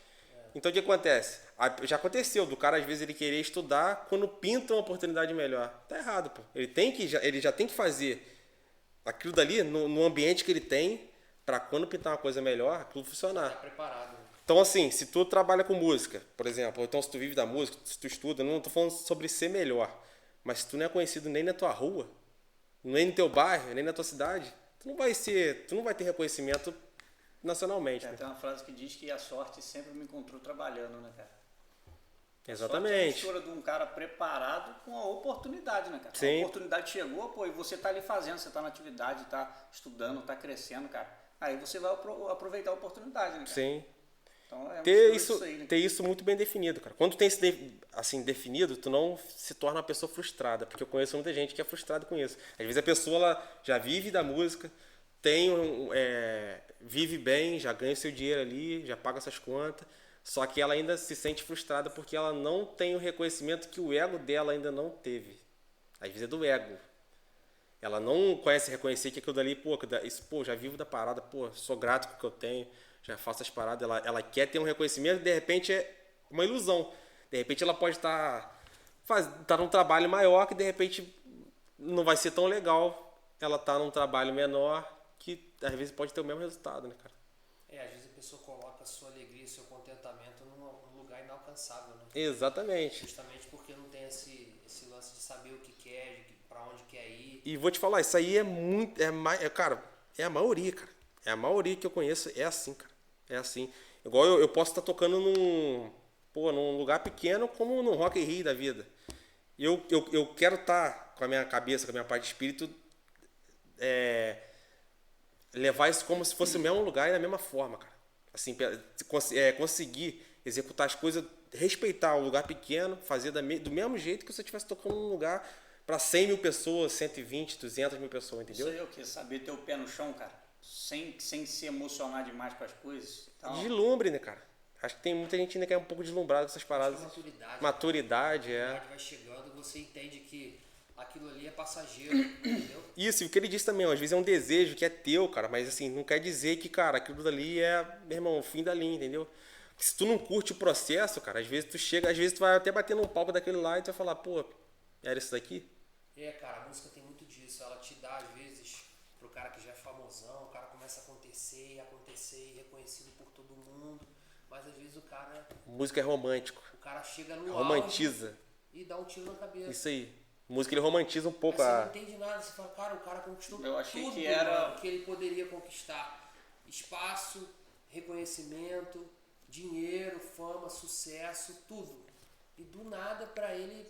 Speaker 3: Então o que acontece? Já aconteceu do cara, às vezes, ele querer estudar quando pinta uma oportunidade melhor. Tá errado, pô. Ele já tem que fazer aquilo dali no ambiente que ele tem, pra quando pintar uma coisa melhor, aquilo funcionar.
Speaker 1: Tá preparado.
Speaker 3: Então, assim, se tu trabalha com música, por exemplo, ou então se tu vive da música, se tu estuda, não tô falando sobre ser melhor, mas se tu não é conhecido nem na tua rua, nem no teu bairro, nem na tua cidade, tu não vai ter reconhecimento nacionalmente. Né?
Speaker 2: Tem uma frase que diz que a sorte sempre me encontrou trabalhando, né, cara?
Speaker 3: Exatamente.
Speaker 2: A mistura de um cara preparado com a oportunidade, né, cara?
Speaker 3: Sim.
Speaker 2: A oportunidade chegou, pô, e você tá ali fazendo, você tá na atividade, tá estudando, tá crescendo, cara. Aí você vai aproveitar a oportunidade, né, cara?
Speaker 3: Sim.
Speaker 2: Então é
Speaker 3: Ter
Speaker 2: isso aí, né?
Speaker 3: Ter isso muito bem definido, cara. Quando tu tem isso assim definido, tu não se torna uma pessoa frustrada, porque eu conheço muita gente que é frustrada com isso. Às vezes a pessoa ela já vive da música, vive bem, já ganha seu dinheiro ali, já paga suas contas, só que ela ainda se sente frustrada porque ela não tem o reconhecimento que o ego dela ainda não teve. Às vezes é do ego. Ela não conhece reconhecer que aquilo dali, já vivo da parada, sou grato com o que eu tenho, já faço as paradas, ela quer ter um reconhecimento e de repente é uma ilusão. De repente ela pode estar num trabalho maior que de repente não vai ser tão legal. Ela tá num trabalho menor que às vezes pode ter o mesmo resultado, né, cara?
Speaker 1: Às vezes a pessoa coloca a sua alegria, seu contentamento num lugar inalcançável, né?
Speaker 3: Exatamente.
Speaker 1: Justamente porque não tem esse lance de saber o que quer, pra onde quer ir.
Speaker 3: E vou te falar, isso aí cara, é a maioria, cara. É a maioria que eu conheço, é assim, cara. É assim. Igual eu posso estar tocando num lugar pequeno, como no Rock in Rio da vida. Eu quero estar com a minha cabeça, com a minha parte de espírito, levar isso como se fosse o mesmo lugar e da mesma forma, cara. Assim, conseguir executar as coisas, respeitar o lugar pequeno, fazer do mesmo jeito que se você estivesse tocando num lugar para 100 mil pessoas, 120, 200 mil pessoas, entendeu?
Speaker 2: Isso aí é o quê? Saber ter o pé no chão, cara. Sem se emocionar demais com as coisas. Então...
Speaker 3: Deslumbre, né, cara? Acho que tem muita gente ainda que é um pouco deslumbrada com essas paradas. Maturidade,
Speaker 1: A maturidade vai chegando, você entende que aquilo ali é passageiro, entendeu?
Speaker 3: Isso, e o que ele disse também, ó, às vezes é um desejo que é teu, cara, mas assim, não quer dizer que, cara, aquilo dali é, meu irmão, o fim da linha, entendeu? Porque se tu não curte o processo, cara, às vezes tu vai até bater num palco daquele lá e tu vai falar, era isso daqui?
Speaker 1: Cara, a música tem muito disso, ela te dá, às vezes, pro cara que já é famosão, o cara começa a acontecer e reconhecido por todo mundo, mas às vezes o cara...
Speaker 3: Música é romântico.
Speaker 1: O cara chega no
Speaker 3: romantiza.
Speaker 1: E dá um tiro na cabeça.
Speaker 3: Isso aí. Música ele romantiza um pouco.
Speaker 1: Você não entende nada, você fala, cara, o cara conquistou tudo que ele poderia conquistar. Espaço, reconhecimento, dinheiro, fama, sucesso, tudo. E do nada, pra ele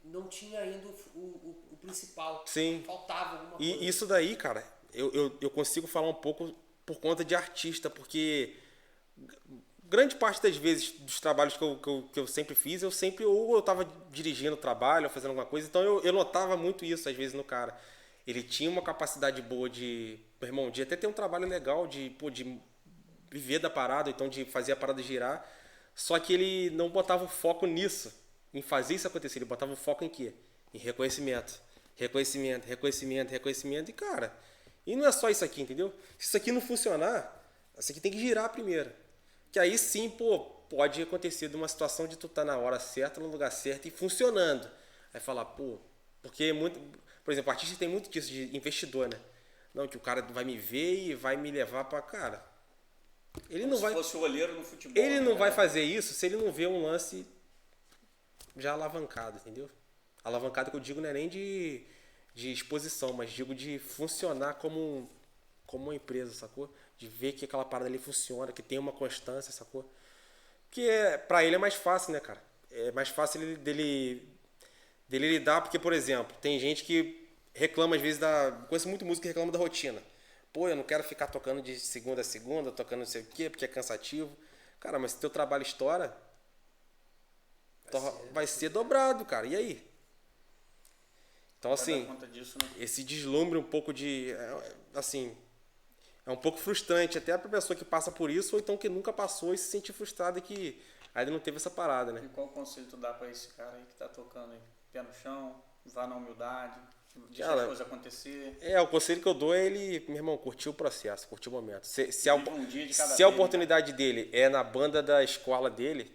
Speaker 1: não tinha ainda o principal.
Speaker 3: Sim.
Speaker 1: Faltava alguma coisa.
Speaker 3: E isso daí, cara, eu consigo falar um pouco por conta de artista, porque grande parte das vezes dos trabalhos que eu sempre fiz, ou eu estava dirigindo o trabalho, ou fazendo alguma coisa, então eu notava muito isso às vezes no cara. Ele tinha uma capacidade boa meu irmão, de até ter um trabalho legal, de viver da parada, então de fazer a parada girar, só que ele não botava o foco nisso, em fazer isso acontecer, ele botava o foco em quê? Em reconhecimento, e cara, e não é só isso aqui, entendeu? Se isso aqui não funcionar, isso aqui tem que girar primeiro. Que aí sim, pode acontecer de uma situação de tu estar na hora certa, no lugar certo e funcionando. Aí falar, porque por exemplo, artista tem muito disso de investidor, né? Não, que o cara vai me ver e vai me levar pra cara. Ele não vai.
Speaker 2: Se fosse o olheiro no futebol.
Speaker 3: Ele não vai fazer isso se ele não vê um lance já alavancado, entendeu? Alavancado que eu digo não é nem de exposição, mas digo de funcionar como uma empresa, sacou? De ver que aquela parada ali funciona, que tem uma constância, sacou? Porque pra ele é mais fácil, né, cara? É mais fácil dele lidar, porque, por exemplo, tem gente que reclama às vezes conheço muito músico que reclama da rotina. Eu não quero ficar tocando de segunda a segunda, tocando não sei o quê, porque é cansativo. Cara, mas se teu trabalho estoura, vai ser dobrado, cara. E aí? Então, assim,
Speaker 2: disso, né?
Speaker 3: esse deslumbre um pouco assim, é um pouco frustrante até pra pessoa que passa por isso, ou então que nunca passou e se sente frustrada que ainda não teve essa parada, né?
Speaker 2: E qual conselho tu dá pra esse cara aí que tá tocando aí? Pé no chão, vá na humildade, deixa as coisas acontecer.
Speaker 3: O conselho que eu dou é ele, meu irmão, curtir o processo, curtir o momento. Se a oportunidade dele é na banda da escola dele,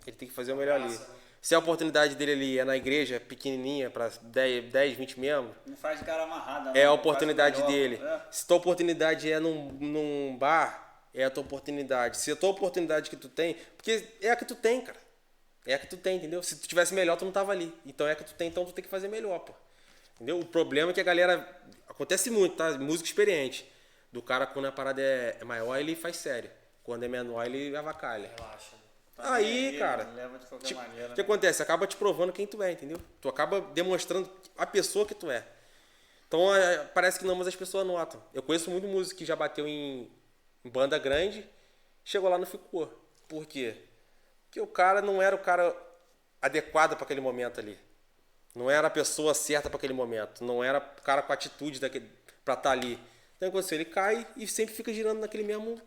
Speaker 3: ele tem que fazer o melhor ali. Se a oportunidade dele ali é na igreja, pequenininha, para 10, 20 membros...
Speaker 2: Não faz de cara amarrada.
Speaker 3: É a oportunidade dele. Se tua oportunidade é num bar, é a tua oportunidade. Se a tua oportunidade que tu tem... Porque é a que tu tem, cara. É a que tu tem, entendeu? Se tu tivesse melhor, tu não tava ali. Então é a que tu tem, então tu tem que fazer melhor, pô. Entendeu? O problema é que a galera... Acontece muito, tá? Músico experiente. Do cara, quando a parada é maior, ele faz sério. Quando é menor, ele avacalha.
Speaker 1: Relaxa.
Speaker 3: Aí, cara,
Speaker 2: leva de qualquer maneira,
Speaker 3: o que acontece? Acaba te provando quem tu é, entendeu? Tu acaba demonstrando a pessoa que tu é. Então, parece que não, mas as pessoas notam. Eu conheço muito músico que já bateu em banda grande, chegou lá e não ficou. Por quê? Porque o cara não era o cara adequado para aquele momento ali. Não era a pessoa certa para aquele momento. Não era o cara com a atitude para estar ali. Então, ele cai e sempre fica girando naquele mesmo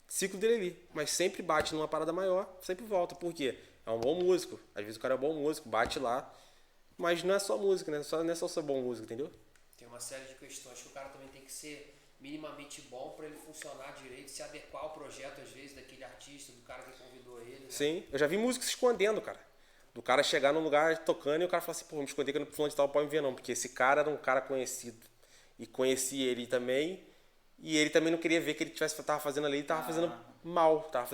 Speaker 3: ciclo dele ali, mas sempre bate numa parada maior, sempre volta. Por quê? É um bom músico. Às vezes o cara é um bom músico, bate lá, mas não é só música, né? Não é só ser bom músico, entendeu?
Speaker 1: Tem uma série de questões que o cara também tem que ser minimamente bom para ele funcionar direito, se adequar ao projeto, às vezes, daquele artista, do cara que convidou ele. Né?
Speaker 3: Sim, eu já vi música se escondendo, cara. Do cara chegar num lugar tocando e o cara falar assim, me esconder que no fulano de tal pode me ver não, porque esse cara era um cara conhecido. E conheci ele também, e ele também não queria ver que ele tava fazendo ali, tava fazendo mal, tava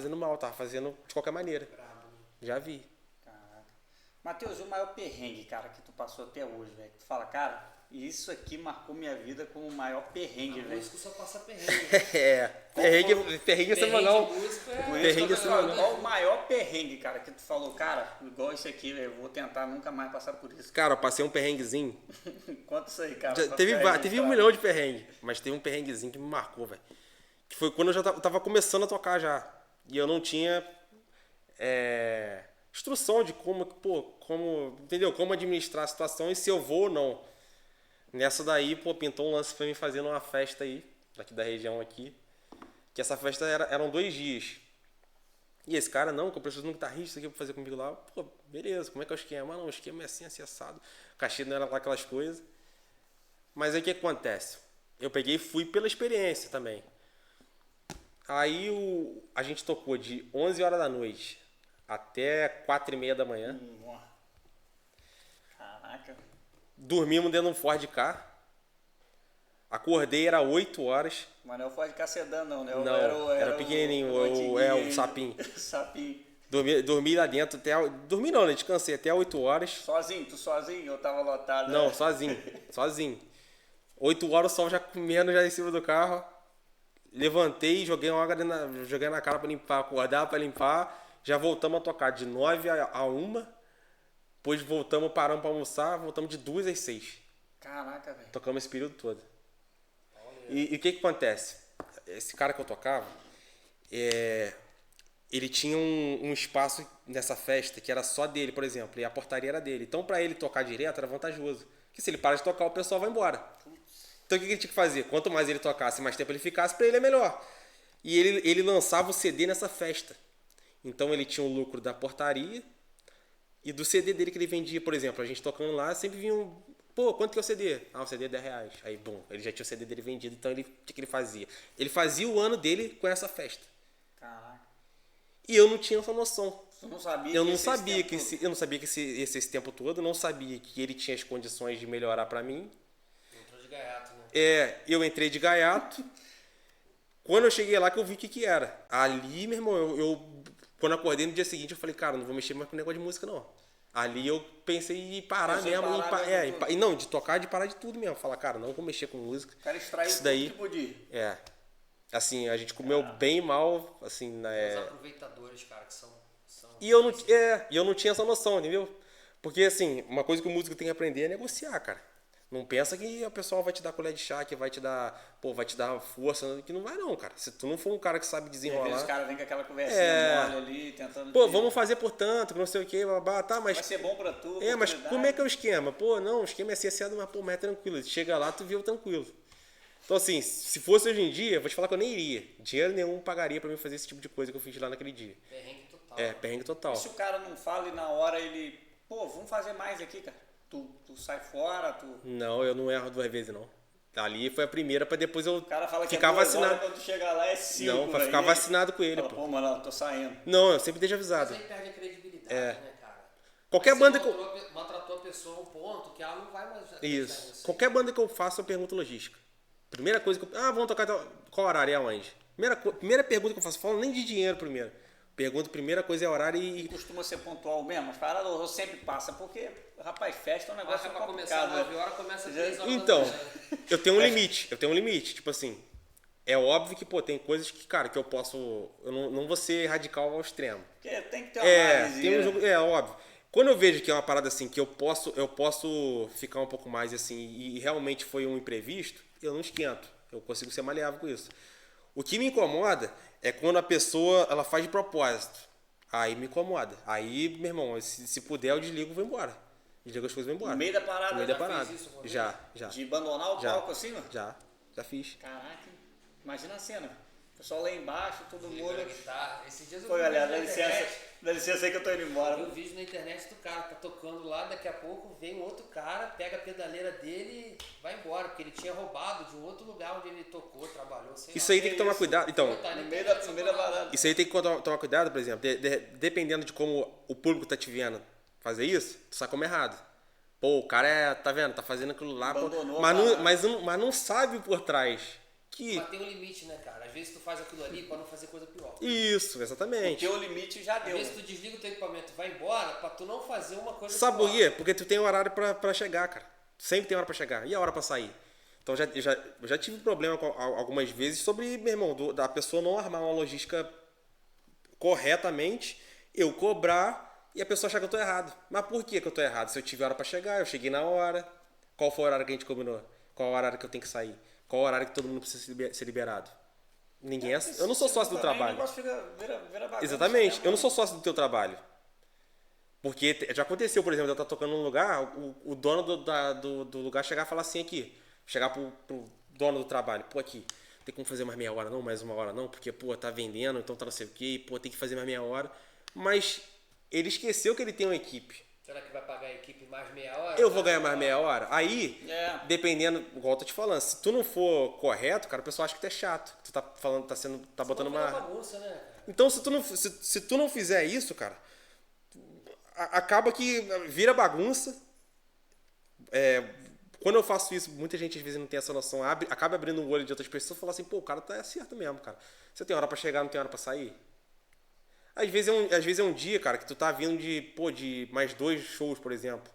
Speaker 3: fazendo de qualquer maneira. Já vi.
Speaker 2: Caraca. Matheus, o maior perrengue, cara, que tu passou até hoje, velho, que tu fala, cara, isso aqui marcou minha vida como o maior perrengue, velho.
Speaker 1: Músico só passa perrengue.
Speaker 3: Perrengue é semanal.
Speaker 2: Perrengue é semanal. Qual o maior perrengue, cara, que tu falou, cara, igual isso aqui, velho, eu vou tentar nunca mais passar por isso.
Speaker 3: Cara, eu passei um perrenguezinho.
Speaker 2: Conta isso aí, cara.
Speaker 3: Teve um milhão de perrengue, mas teve um perrenguezinho que me marcou, velho. Que foi quando eu já tava começando a tocar já. E eu não tinha instrução de entendeu? Como administrar a situação e se eu vou ou não. Nessa daí, pintou um lance pra mim fazer numa festa aí, daqui da região aqui. Que essa festa eram 2 dias. E esse cara, não, que eu preciso de um guitarrista aqui pra fazer comigo lá. Beleza, como é que é o esquema? Não, o esquema é assim, assado. O cachê não era lá aquelas coisas. Mas aí o que acontece? Eu peguei e fui pela experiência também. Aí a gente tocou de 11 horas da noite até 4h30 da manhã.
Speaker 2: Caraca.
Speaker 3: Dormimos dentro de um Ford Ka. Acordei, era 8 horas.
Speaker 2: Mas não é o Ford Ka sedã, não, né?
Speaker 3: Não, era pequenininho, o sapinho.
Speaker 2: Sapinho.
Speaker 3: Dormi lá dentro até... Dormi não, né? Descansei até 8 horas.
Speaker 2: Sozinho? Tu sozinho? Eu tava lotado?
Speaker 3: Não,
Speaker 2: né?
Speaker 3: sozinho. 8 horas o sol já comendo já em cima do carro. Levantei, joguei uma água joguei na cara pra limpar, acordar pra limpar. Já voltamos a tocar de 9 a 1. Depois paramos pra almoçar, voltamos de 2 às 6.
Speaker 2: Caraca, velho.
Speaker 3: Tocamos esse período todo. E o que acontece? esse cara que eu tocava, ele tinha um espaço nessa festa que era só dele, por exemplo, e a portaria era dele. Então, pra ele tocar direto era vantajoso. Porque se ele para de tocar, o pessoal vai embora. Então, o que ele tinha que fazer? Quanto mais ele tocasse, mais tempo ele ficasse, pra ele é melhor. E ele lançava o CD nessa festa. Então, ele tinha o lucro da portaria e do CD dele que ele vendia, por exemplo. A gente tocando lá, sempre vinha um... Pô, quanto que é o CD? Ah, o CD é R$10. Aí, bom, ele já tinha o CD dele vendido, então o que ele fazia? Ele fazia o ano dele com essa festa.
Speaker 2: Caraca.
Speaker 3: E eu não tinha essa noção.
Speaker 2: Você não sabia
Speaker 3: Eu não sabia que esse tempo todo, não sabia que ele tinha as condições de melhorar pra mim.
Speaker 1: Entrou de gaiato, né?
Speaker 3: Eu entrei de gaiato. Quando eu cheguei lá que eu vi o que era. Ali, meu irmão, quando eu acordei no dia seguinte, eu falei, cara, não vou mexer mais com negócio de música, não. Ali eu pensei em parar mesmo. Não, de tocar, de parar de tudo mesmo. Falar, cara, não vou mexer com música.
Speaker 2: O cara extraiu
Speaker 3: isso daí,
Speaker 2: tudo que podia.
Speaker 3: Assim, a gente comeu bem mal, assim,
Speaker 1: Os aproveitadores, cara, que são
Speaker 3: E eu não tinha essa noção, entendeu? Porque, assim, uma coisa que o músico tem que aprender é negociar, cara. Não pensa que o pessoal vai te dar colher de chá, que vai te dar força, que não vai não, cara. Se tu não for um cara que sabe desenrolar...
Speaker 2: E às vezes os caras vêm com aquela conversinha mole ali, tentando...
Speaker 3: vamos fazer por tanto, que não sei o que, tá, mas...
Speaker 2: Vai ser bom pra tu,
Speaker 3: mas como é que é o esquema? Não, o esquema é assim, mas é tranquilo. Chega lá, tu viu tranquilo. Então, assim, se fosse hoje em dia, vou te falar que eu nem iria. Dinheiro nenhum pagaria pra mim fazer esse tipo de coisa que eu fiz lá naquele dia.
Speaker 1: Perrengue total.
Speaker 3: Perrengue total.
Speaker 2: E se o cara não fala e na hora ele... vamos fazer mais aqui, cara. Tu sai fora, tu...
Speaker 3: Não, eu não erro 2 vezes, não. Ali foi a primeira pra depois eu
Speaker 2: ficar
Speaker 3: vacinado.
Speaker 2: Quando tu chegar lá é 5.
Speaker 3: Não, pra ficar vacinado com ele,
Speaker 2: pô. Mano, eu tô saindo.
Speaker 3: Não, eu sempre deixo avisado.
Speaker 1: Mas aí perde a credibilidade, né, cara?
Speaker 3: Qualquer banda que
Speaker 1: maltratou a pessoa a um ponto que ela não vai mais...
Speaker 3: Isso. Qualquer banda que eu faço, eu pergunto logística. Primeira coisa que eu... vamos tocar qual horário e aonde? Primeira pergunta que eu faço, falo nem de dinheiro primeiro. Primeira coisa é horário e...
Speaker 2: Costuma ser pontual mesmo, as paradas eu sempre passa, porque, rapaz, festa é um negócio
Speaker 1: complicado.
Speaker 2: Começar
Speaker 1: 9 horas, começa 3 horas
Speaker 3: Então, eu tenho um limite, tipo assim, é óbvio que, tem coisas que, cara, que eu posso, eu não vou ser radical ao extremo.
Speaker 2: Porque tem que ter uma análise,
Speaker 3: tem um jogo, óbvio. Quando eu vejo que é uma parada assim, que eu posso ficar um pouco mais assim, e realmente foi um imprevisto, eu não esquento, eu consigo ser maleável com isso. O que me incomoda é quando a pessoa ela faz de propósito. Aí me incomoda. Aí, meu irmão, se puder, eu desligo e vou embora. Desligo as coisas e vou embora.
Speaker 2: No meio da parada?
Speaker 3: No meio da parada. Já.
Speaker 2: De abandonar o palco assim, mano?
Speaker 3: Já fiz.
Speaker 2: Caraca, imagina a cena. O pessoal lá embaixo, todo mundo...
Speaker 1: Esses dias eu
Speaker 2: Pô, galera, dá licença aí que eu tô indo embora.
Speaker 1: Eu vi um vídeo na internet do cara, tá tocando lá, daqui a pouco vem um outro cara, pega a pedaleira dele e vai embora, porque ele tinha roubado de um outro lugar onde ele tocou, trabalhou,
Speaker 3: Isso aí tem que tomar cuidado. Então,
Speaker 2: no meio da varanda.
Speaker 3: Isso aí tem que tomar cuidado, por exemplo, dependendo de como o público tá te vendo fazer isso, tu sabe como é errado. Pô, o cara tá vendo, tá fazendo aquilo lá, mas não sabe por trás.
Speaker 1: Mas tem um limite, né, cara? Às vezes tu faz aquilo ali pra não fazer coisa pior.
Speaker 3: Isso, exatamente.
Speaker 2: Porque o limite já deu.
Speaker 1: Às vezes tu desliga o teu equipamento e vai embora pra tu não fazer uma coisa
Speaker 3: Sabe
Speaker 1: pior.
Speaker 3: por quê? Porque tu tem horário pra chegar, cara. Sempre tem hora pra chegar. E a hora pra sair? Então já tive problema algumas vezes sobre, meu irmão, da pessoa não armar uma logística corretamente, eu cobrar e a pessoa achar que eu tô errado. Mas por que eu tô errado? Se eu tive hora pra chegar, eu cheguei na hora. Qual foi o horário que a gente combinou? Qual o horário que eu tenho que sair? Qual o horário que todo mundo precisa ser liberado? Ninguém eu não sou sócio do trabalho.
Speaker 2: O negócio vira bagunça,
Speaker 3: exatamente,
Speaker 2: né,
Speaker 3: eu não sou sócio do teu trabalho. Porque já aconteceu, por exemplo, eu estar tocando num lugar, o dono do lugar chegar e falar assim aqui. Chegar pro dono do trabalho, pô, aqui, tem como fazer mais meia hora não, mais 1 hora não, porque, pô, tá vendendo, então tá não sei o quê, pô, tem que fazer mais meia hora. Mas ele esqueceu que ele tem uma equipe.
Speaker 1: Será que vai pagar a equipe mais meia hora?
Speaker 3: Eu vou ganhar mais meia hora? Aí, dependendo, igual eu tô te falando, se tu não for correto, cara, o pessoal acha que tu é chato. Tu tá falando, tá botando uma...
Speaker 1: bagunça, né?
Speaker 3: Então, se tu não fizer isso, cara, acaba que vira bagunça. Quando eu faço isso, muita gente às vezes não tem essa noção, acaba abrindo o olho de outras pessoas e fala assim, pô, o cara tá certo mesmo, cara. Você tem hora pra chegar, não tem hora pra sair? Às vezes é um dia, cara, que tu tá vindo de mais 2 shows, por exemplo.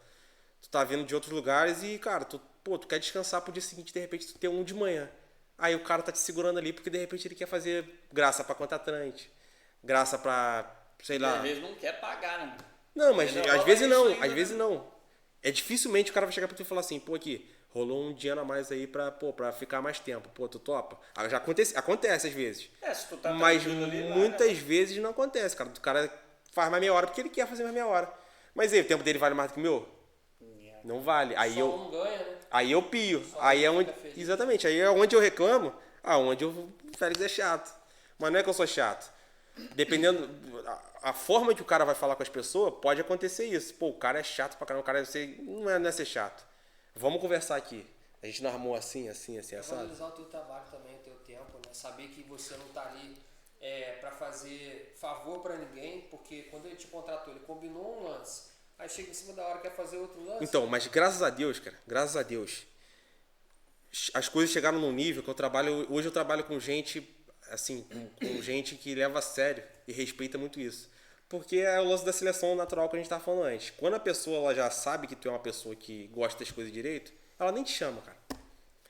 Speaker 3: Tu tá vindo de outros lugares e, cara, tu quer descansar pro dia seguinte, de repente tu tem um de manhã. Aí o cara tá te segurando ali porque de repente ele quer fazer graça pra contratante, graça pra, sei lá.
Speaker 2: Às vezes não quer pagar, né?
Speaker 3: Não, mas às vezes não. dificilmente o cara vai chegar pra tu e falar assim, pô, aqui, rolou um dia a mais aí pra ficar mais tempo. Pô, tu topa? Já acontece às vezes.
Speaker 2: Se tu tá
Speaker 3: Mas
Speaker 2: tranquilo ali,
Speaker 3: muitas vezes não acontece, cara. O cara faz mais meia hora porque ele quer fazer mais meia hora. Mas aí, o tempo dele vale mais do que o meu? Não vale.
Speaker 1: Só um ganha, né?
Speaker 3: Aí eu pio.
Speaker 1: Só
Speaker 3: Aí é
Speaker 1: um
Speaker 3: onde.
Speaker 1: fica feliz.
Speaker 3: Exatamente. Aí é onde eu reclamo, aonde o Félix é chato. Mas não é que eu sou chato. Dependendo. A forma que o cara vai falar com as pessoas, pode acontecer isso. Pô, o cara é chato pra caramba. O cara não é ser chato. Vamos conversar aqui. A gente não armou assim, assado?
Speaker 1: Valorizar o teu trabalho também, o teu tempo, né? Saber que você não tá ali pra fazer favor pra ninguém, porque quando ele te contratou, ele combinou um lance. Aí chega em cima da hora e quer fazer outro lance.
Speaker 3: Então, mas graças a Deus, cara, graças a Deus, as coisas chegaram num nível que hoje eu trabalho com gente, assim, com gente que leva a sério e respeita muito isso. Porque é o lance da seleção natural que a gente estava falando antes. Quando a pessoa ela já sabe que tu é uma pessoa que gosta das coisas direito, ela nem te chama, cara.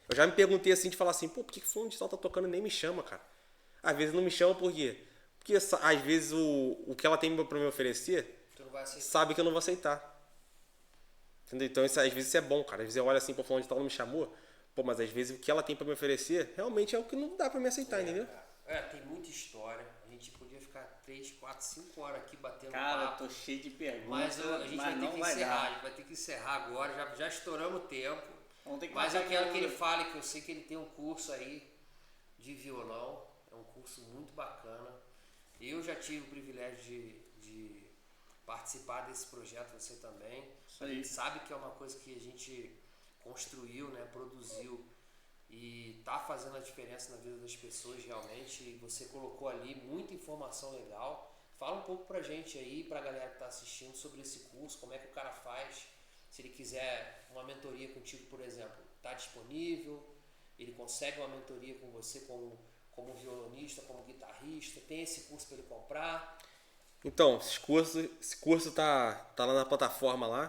Speaker 3: Eu já me perguntei assim, de falar assim, pô, por que fulano de tal tá tocando e nem me chama, cara? Às vezes não me chama por quê? Porque às vezes o que ela tem pra me oferecer,
Speaker 1: Tu não vai aceitar.
Speaker 3: sabe que eu não vou aceitar. Entendeu? Então às vezes isso é bom, cara. Às vezes eu olho assim, pô, fulano de tal não me chamou, pô, mas às vezes o que ela tem pra me oferecer realmente é o que não dá pra me aceitar, entendeu?
Speaker 1: Tem muita história. A gente podia ficar 3, 4, 5 horas aqui batendo
Speaker 2: Cara,
Speaker 1: papo.
Speaker 2: tô cheio de perguntas.
Speaker 1: Mas a gente vai ter
Speaker 2: não
Speaker 1: que
Speaker 2: vai
Speaker 1: encerrar. A
Speaker 2: dar.
Speaker 1: gente vai ter que encerrar agora. Já estouramos o tempo.
Speaker 2: Vamos ter que
Speaker 1: Mas eu
Speaker 2: marcar
Speaker 1: quero
Speaker 2: de
Speaker 1: que ele
Speaker 2: novo.
Speaker 1: fale, que eu sei que ele tem um curso aí de violão. É um curso muito bacana. Eu já tive o privilégio de participar desse projeto, você também.
Speaker 2: Isso
Speaker 1: A
Speaker 2: aí.
Speaker 1: gente sabe que é uma coisa que a gente construiu, né, produziu e tá fazendo a diferença na vida das pessoas realmente. E você colocou ali muita informação legal. Fala um pouco pra gente aí, pra galera que tá assistindo, sobre esse curso, como é que o cara faz. Se ele quiser uma mentoria contigo, por exemplo, tá disponível? Ele consegue uma mentoria com você como violonista, como guitarrista? Tem esse curso para ele comprar?
Speaker 3: Então, esse curso tá lá na plataforma lá.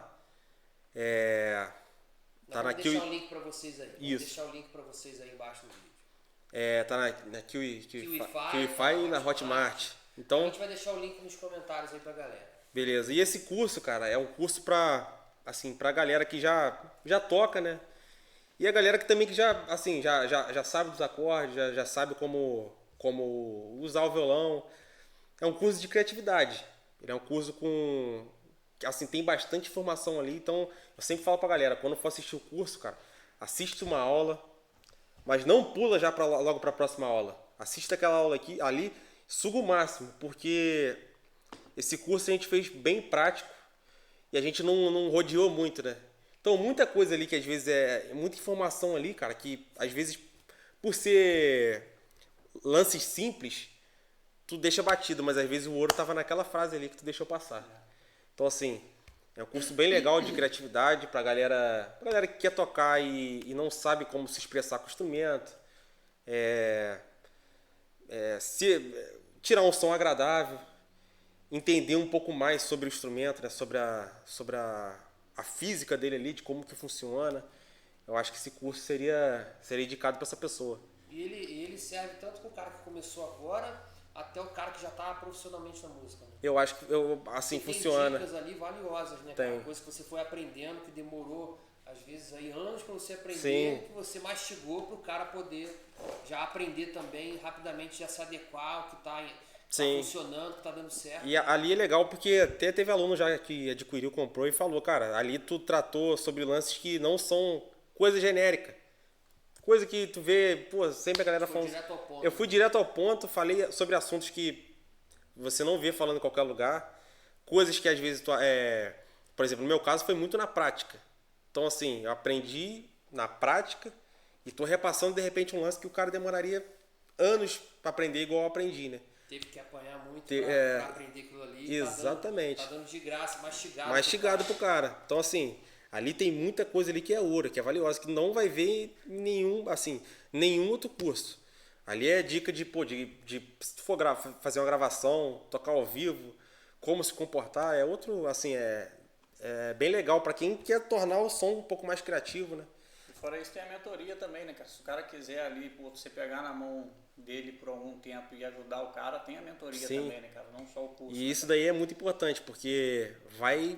Speaker 3: Tá na
Speaker 1: Vamos deixar
Speaker 3: Kiwi,
Speaker 1: o link para vocês aí. Vamos
Speaker 3: Isso.
Speaker 1: deixar o link para vocês aí embaixo do vídeo.
Speaker 3: tá na
Speaker 1: KiwiFi,
Speaker 3: KiwiFi e na Hotmart.
Speaker 1: A
Speaker 3: Então,
Speaker 1: gente vai deixar o link nos comentários aí pra galera.
Speaker 3: beleza. E esse curso, cara, é um curso pra galera que já toca, né? E a galera que também que já sabe dos acordes, já sabe como usar o violão. É um curso de criatividade. Ele é um curso que assim, tem bastante informação ali. Então, eu sempre falo pra galera, quando for assistir o curso, cara, assiste uma aula, mas não pula já logo pra próxima aula. Assista aquela aula ali, suga o máximo, porque esse curso a gente fez bem prático e a gente não rodeou muito, né? Então, muita coisa ali que às vezes muita informação ali, cara, que às vezes, por ser lances simples, tu deixa batido, mas às vezes o ouro tava naquela frase ali que tu deixou passar. Então, assim, é um curso bem legal de criatividade pra galera que quer tocar e não sabe como se expressar com o instrumento. Tirar um som agradável, entender um pouco mais sobre o instrumento, né? sobre a física dele ali, de como que funciona. Eu acho que esse curso seria indicado para essa pessoa.
Speaker 1: E ele serve tanto para o cara que começou agora, até o cara que já está profissionalmente na música. Né?
Speaker 3: Eu acho que assim
Speaker 1: tem
Speaker 3: funciona.
Speaker 1: Tem dicas ali valiosas, né?
Speaker 3: Tem.
Speaker 1: Cara? Coisa que você foi aprendendo, que demorou, às vezes, aí, anos para você aprender,
Speaker 3: Sim.
Speaker 1: que você mastigou para o cara poder já aprender também, rapidamente já se adequar ao que está funcionando, que está dando certo.
Speaker 3: E ali é legal porque até teve aluno já que adquiriu, comprou e falou, cara, ali tu tratou sobre lances que não são coisa genérica. Coisa que tu vê, pô, sempre a galera falando. Eu fui direto ao ponto, falei sobre assuntos que você não vê falando em qualquer lugar. Coisas que às vezes por exemplo, no meu caso foi muito na prática. Então assim, eu aprendi na prática e tô repassando de repente um lance que o cara demoraria anos para aprender igual eu aprendi, né?
Speaker 1: Teve que apanhar muito pra aprender aquilo ali.
Speaker 3: Exatamente.
Speaker 1: Tá dando de graça,
Speaker 3: mastigado pro cara. Então assim, ali tem muita coisa ali que é ouro, que é valiosa, que não vai ver em nenhum outro curso. Ali é dica de se tu for fazer uma gravação, tocar ao vivo, como se comportar, é outro, assim, é bem legal para quem quer tornar o som um pouco mais criativo, né?
Speaker 2: E fora isso tem a mentoria também, né, cara? Se o cara quiser ali, você pegar na mão dele por algum tempo e ajudar o cara, tem a mentoria também, né, cara? Não só o curso.
Speaker 3: E isso daí é muito importante, porque vai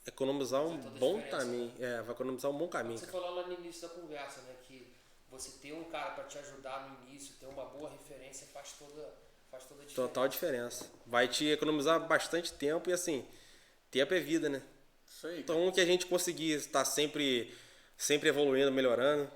Speaker 3: economizar um
Speaker 1: Faz toda a
Speaker 3: bom
Speaker 1: diferença,
Speaker 3: caminho.
Speaker 1: né?
Speaker 3: Vai economizar um bom caminho,
Speaker 1: Você
Speaker 3: cara.
Speaker 1: falou lá no início da conversa, né? Que você ter um cara para te ajudar no início, ter uma boa referência faz toda a diferença.
Speaker 3: Total diferença. Vai te economizar bastante tempo e assim, tempo é vida, né?
Speaker 2: Isso aí.
Speaker 3: Então que a gente conseguir estar sempre evoluindo, melhorando,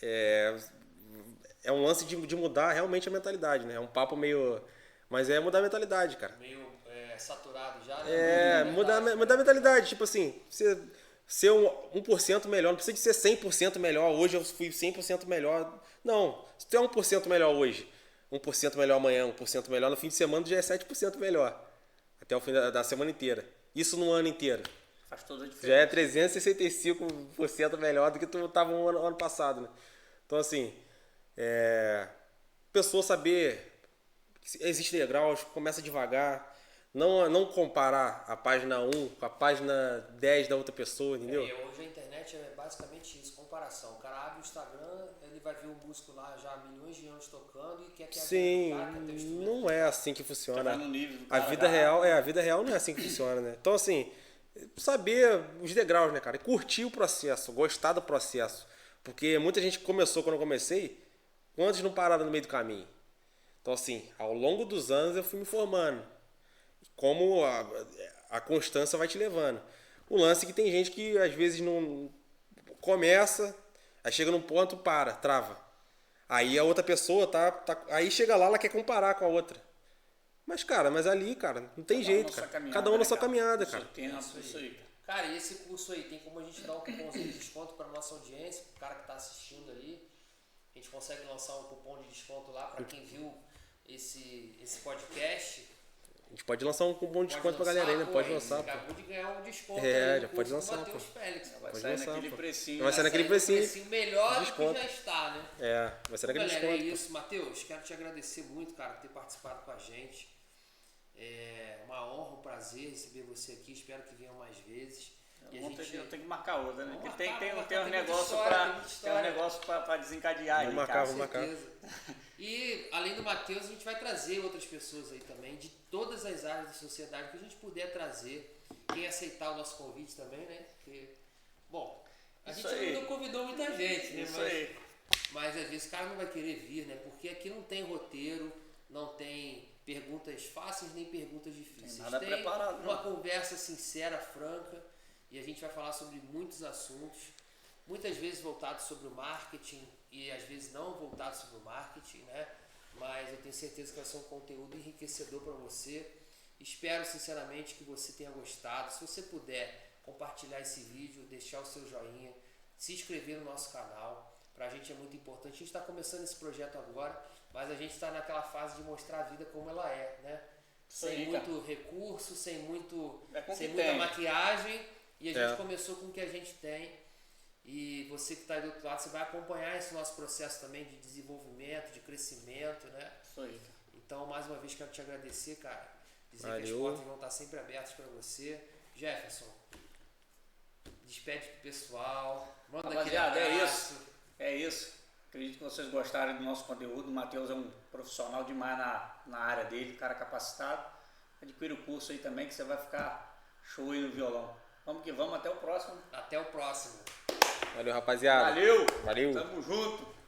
Speaker 3: é um lance de mudar realmente a mentalidade, né? É um papo meio... Mas é mudar a mentalidade, cara.
Speaker 1: Meio saturado já, né?
Speaker 3: Mudar a mentalidade. Tipo assim, você ser 1% melhor, não precisa de ser 100% melhor. Hoje eu fui 100% melhor. Não, se tu é 1% melhor hoje, 1% melhor amanhã, 1% melhor, no fim de semana já é 7% melhor. Até o fim da semana inteira. Isso no ano inteiro.
Speaker 2: Faz toda a diferença.
Speaker 3: Já é 365% melhor do que tu estava no ano passado, né? Então, assim, pessoa saber que existem degraus, começa devagar, não comparar a página 1 com a página 10 da outra pessoa, entendeu?
Speaker 1: Hoje a internet é basicamente isso, comparação. O cara abre o Instagram, ele vai ver o músico lá já há milhões de anos tocando e quer ter
Speaker 3: Sim,
Speaker 1: a vida do cara, quer ter o instrumento.
Speaker 3: não é assim que funciona.
Speaker 2: Tá no nível do
Speaker 3: A
Speaker 2: cara
Speaker 3: vida
Speaker 2: já.
Speaker 3: real, a vida real não é assim que funciona, né? Então, assim, saber os degraus, né, cara? E curtir o processo, gostar do processo. Porque muita gente começou quando eu comecei, quantos não pararam no meio do caminho? Então, assim, ao longo dos anos eu fui me formando. Como a constância vai te levando. O lance é que tem gente que às vezes não começa, aí chega num ponto, trava. Aí a outra pessoa aí chega lá, ela quer comparar com a outra. Mas, cara, ali, cara, não tem jeito, cara. Cada um na sua caminhada, cara.
Speaker 2: Isso aí.
Speaker 1: Cara, e esse curso aí, tem como a gente dar um cupomzinho de desconto para nossa audiência, pro cara que tá assistindo ali. A gente consegue lançar um cupom de desconto lá para quem viu esse podcast.
Speaker 3: A gente pode lançar um cupom de desconto pra galera aí, né? Pode lançar.
Speaker 1: Você acabou de ganhar um desconto
Speaker 3: já pode lançar,
Speaker 1: do Matheus Félix.
Speaker 2: Vai
Speaker 3: Pode
Speaker 2: sair
Speaker 3: lançar,
Speaker 2: naquele
Speaker 3: pô.
Speaker 2: precinho.
Speaker 3: Vai sair naquele precinho.
Speaker 1: Melhor do
Speaker 3: desconto.
Speaker 1: que já está, né?
Speaker 3: Vai ser naquele
Speaker 1: Galera,
Speaker 3: desconto.
Speaker 1: é isso, Matheus. Quero te agradecer muito, cara, por ter participado com a gente. É uma honra, um prazer receber você aqui. Espero que venham mais vezes.
Speaker 2: Eu tenho que marcar outra, né? Porque tem
Speaker 1: muita
Speaker 2: um negócio para desencadear aí,
Speaker 3: Vamos marcar,
Speaker 2: cara.
Speaker 3: vamos marcar.
Speaker 1: E além do Matheus, a gente vai trazer outras pessoas aí também, de todas as áreas da sociedade que a gente puder trazer. Quem aceitar o nosso convite também, né? Porque, bom, a
Speaker 2: Isso
Speaker 1: gente
Speaker 2: aí.
Speaker 1: não convidou muita gente, né?
Speaker 2: Isso aí.
Speaker 1: Mas às vezes o cara não vai querer vir, né? Porque aqui não tem roteiro, não tem perguntas fáceis nem perguntas difíceis.
Speaker 2: Nada preparado,
Speaker 1: uma
Speaker 2: não.
Speaker 1: conversa sincera, franca, e a gente vai falar sobre muitos assuntos, muitas vezes voltados sobre o marketing e às vezes não voltados sobre o marketing, né? Mas eu tenho certeza que vai ser um conteúdo enriquecedor para você. Espero sinceramente que você tenha gostado. Se você puder compartilhar esse vídeo, deixar o seu joinha, se inscrever no nosso canal, para a gente é muito importante. A gente está começando esse projeto agora, mas a gente está naquela fase de mostrar a vida como ela é, né? Sem muito recurso, sem muita maquiagem, e a gente começou com o que a gente tem. E você que está aí do outro lado, você vai acompanhar esse nosso processo também de desenvolvimento, de crescimento, né?
Speaker 2: Isso aí.
Speaker 1: Então, mais uma vez, quero te agradecer, cara. Dizer
Speaker 3: Valeu.
Speaker 1: que as portas vão estar sempre abertas para você. Jefferson, despede pro pessoal. Manda aquele abraço.
Speaker 2: É isso. Acredito que vocês gostaram do nosso conteúdo. O Matheus é um profissional demais na área dele, cara capacitado. Adquira o curso aí também que você vai ficar show aí no violão. Vamos que vamos, até o próximo.
Speaker 1: Até o próximo.
Speaker 3: Valeu, rapaziada.
Speaker 2: Valeu.
Speaker 3: Valeu.
Speaker 2: Tamo junto.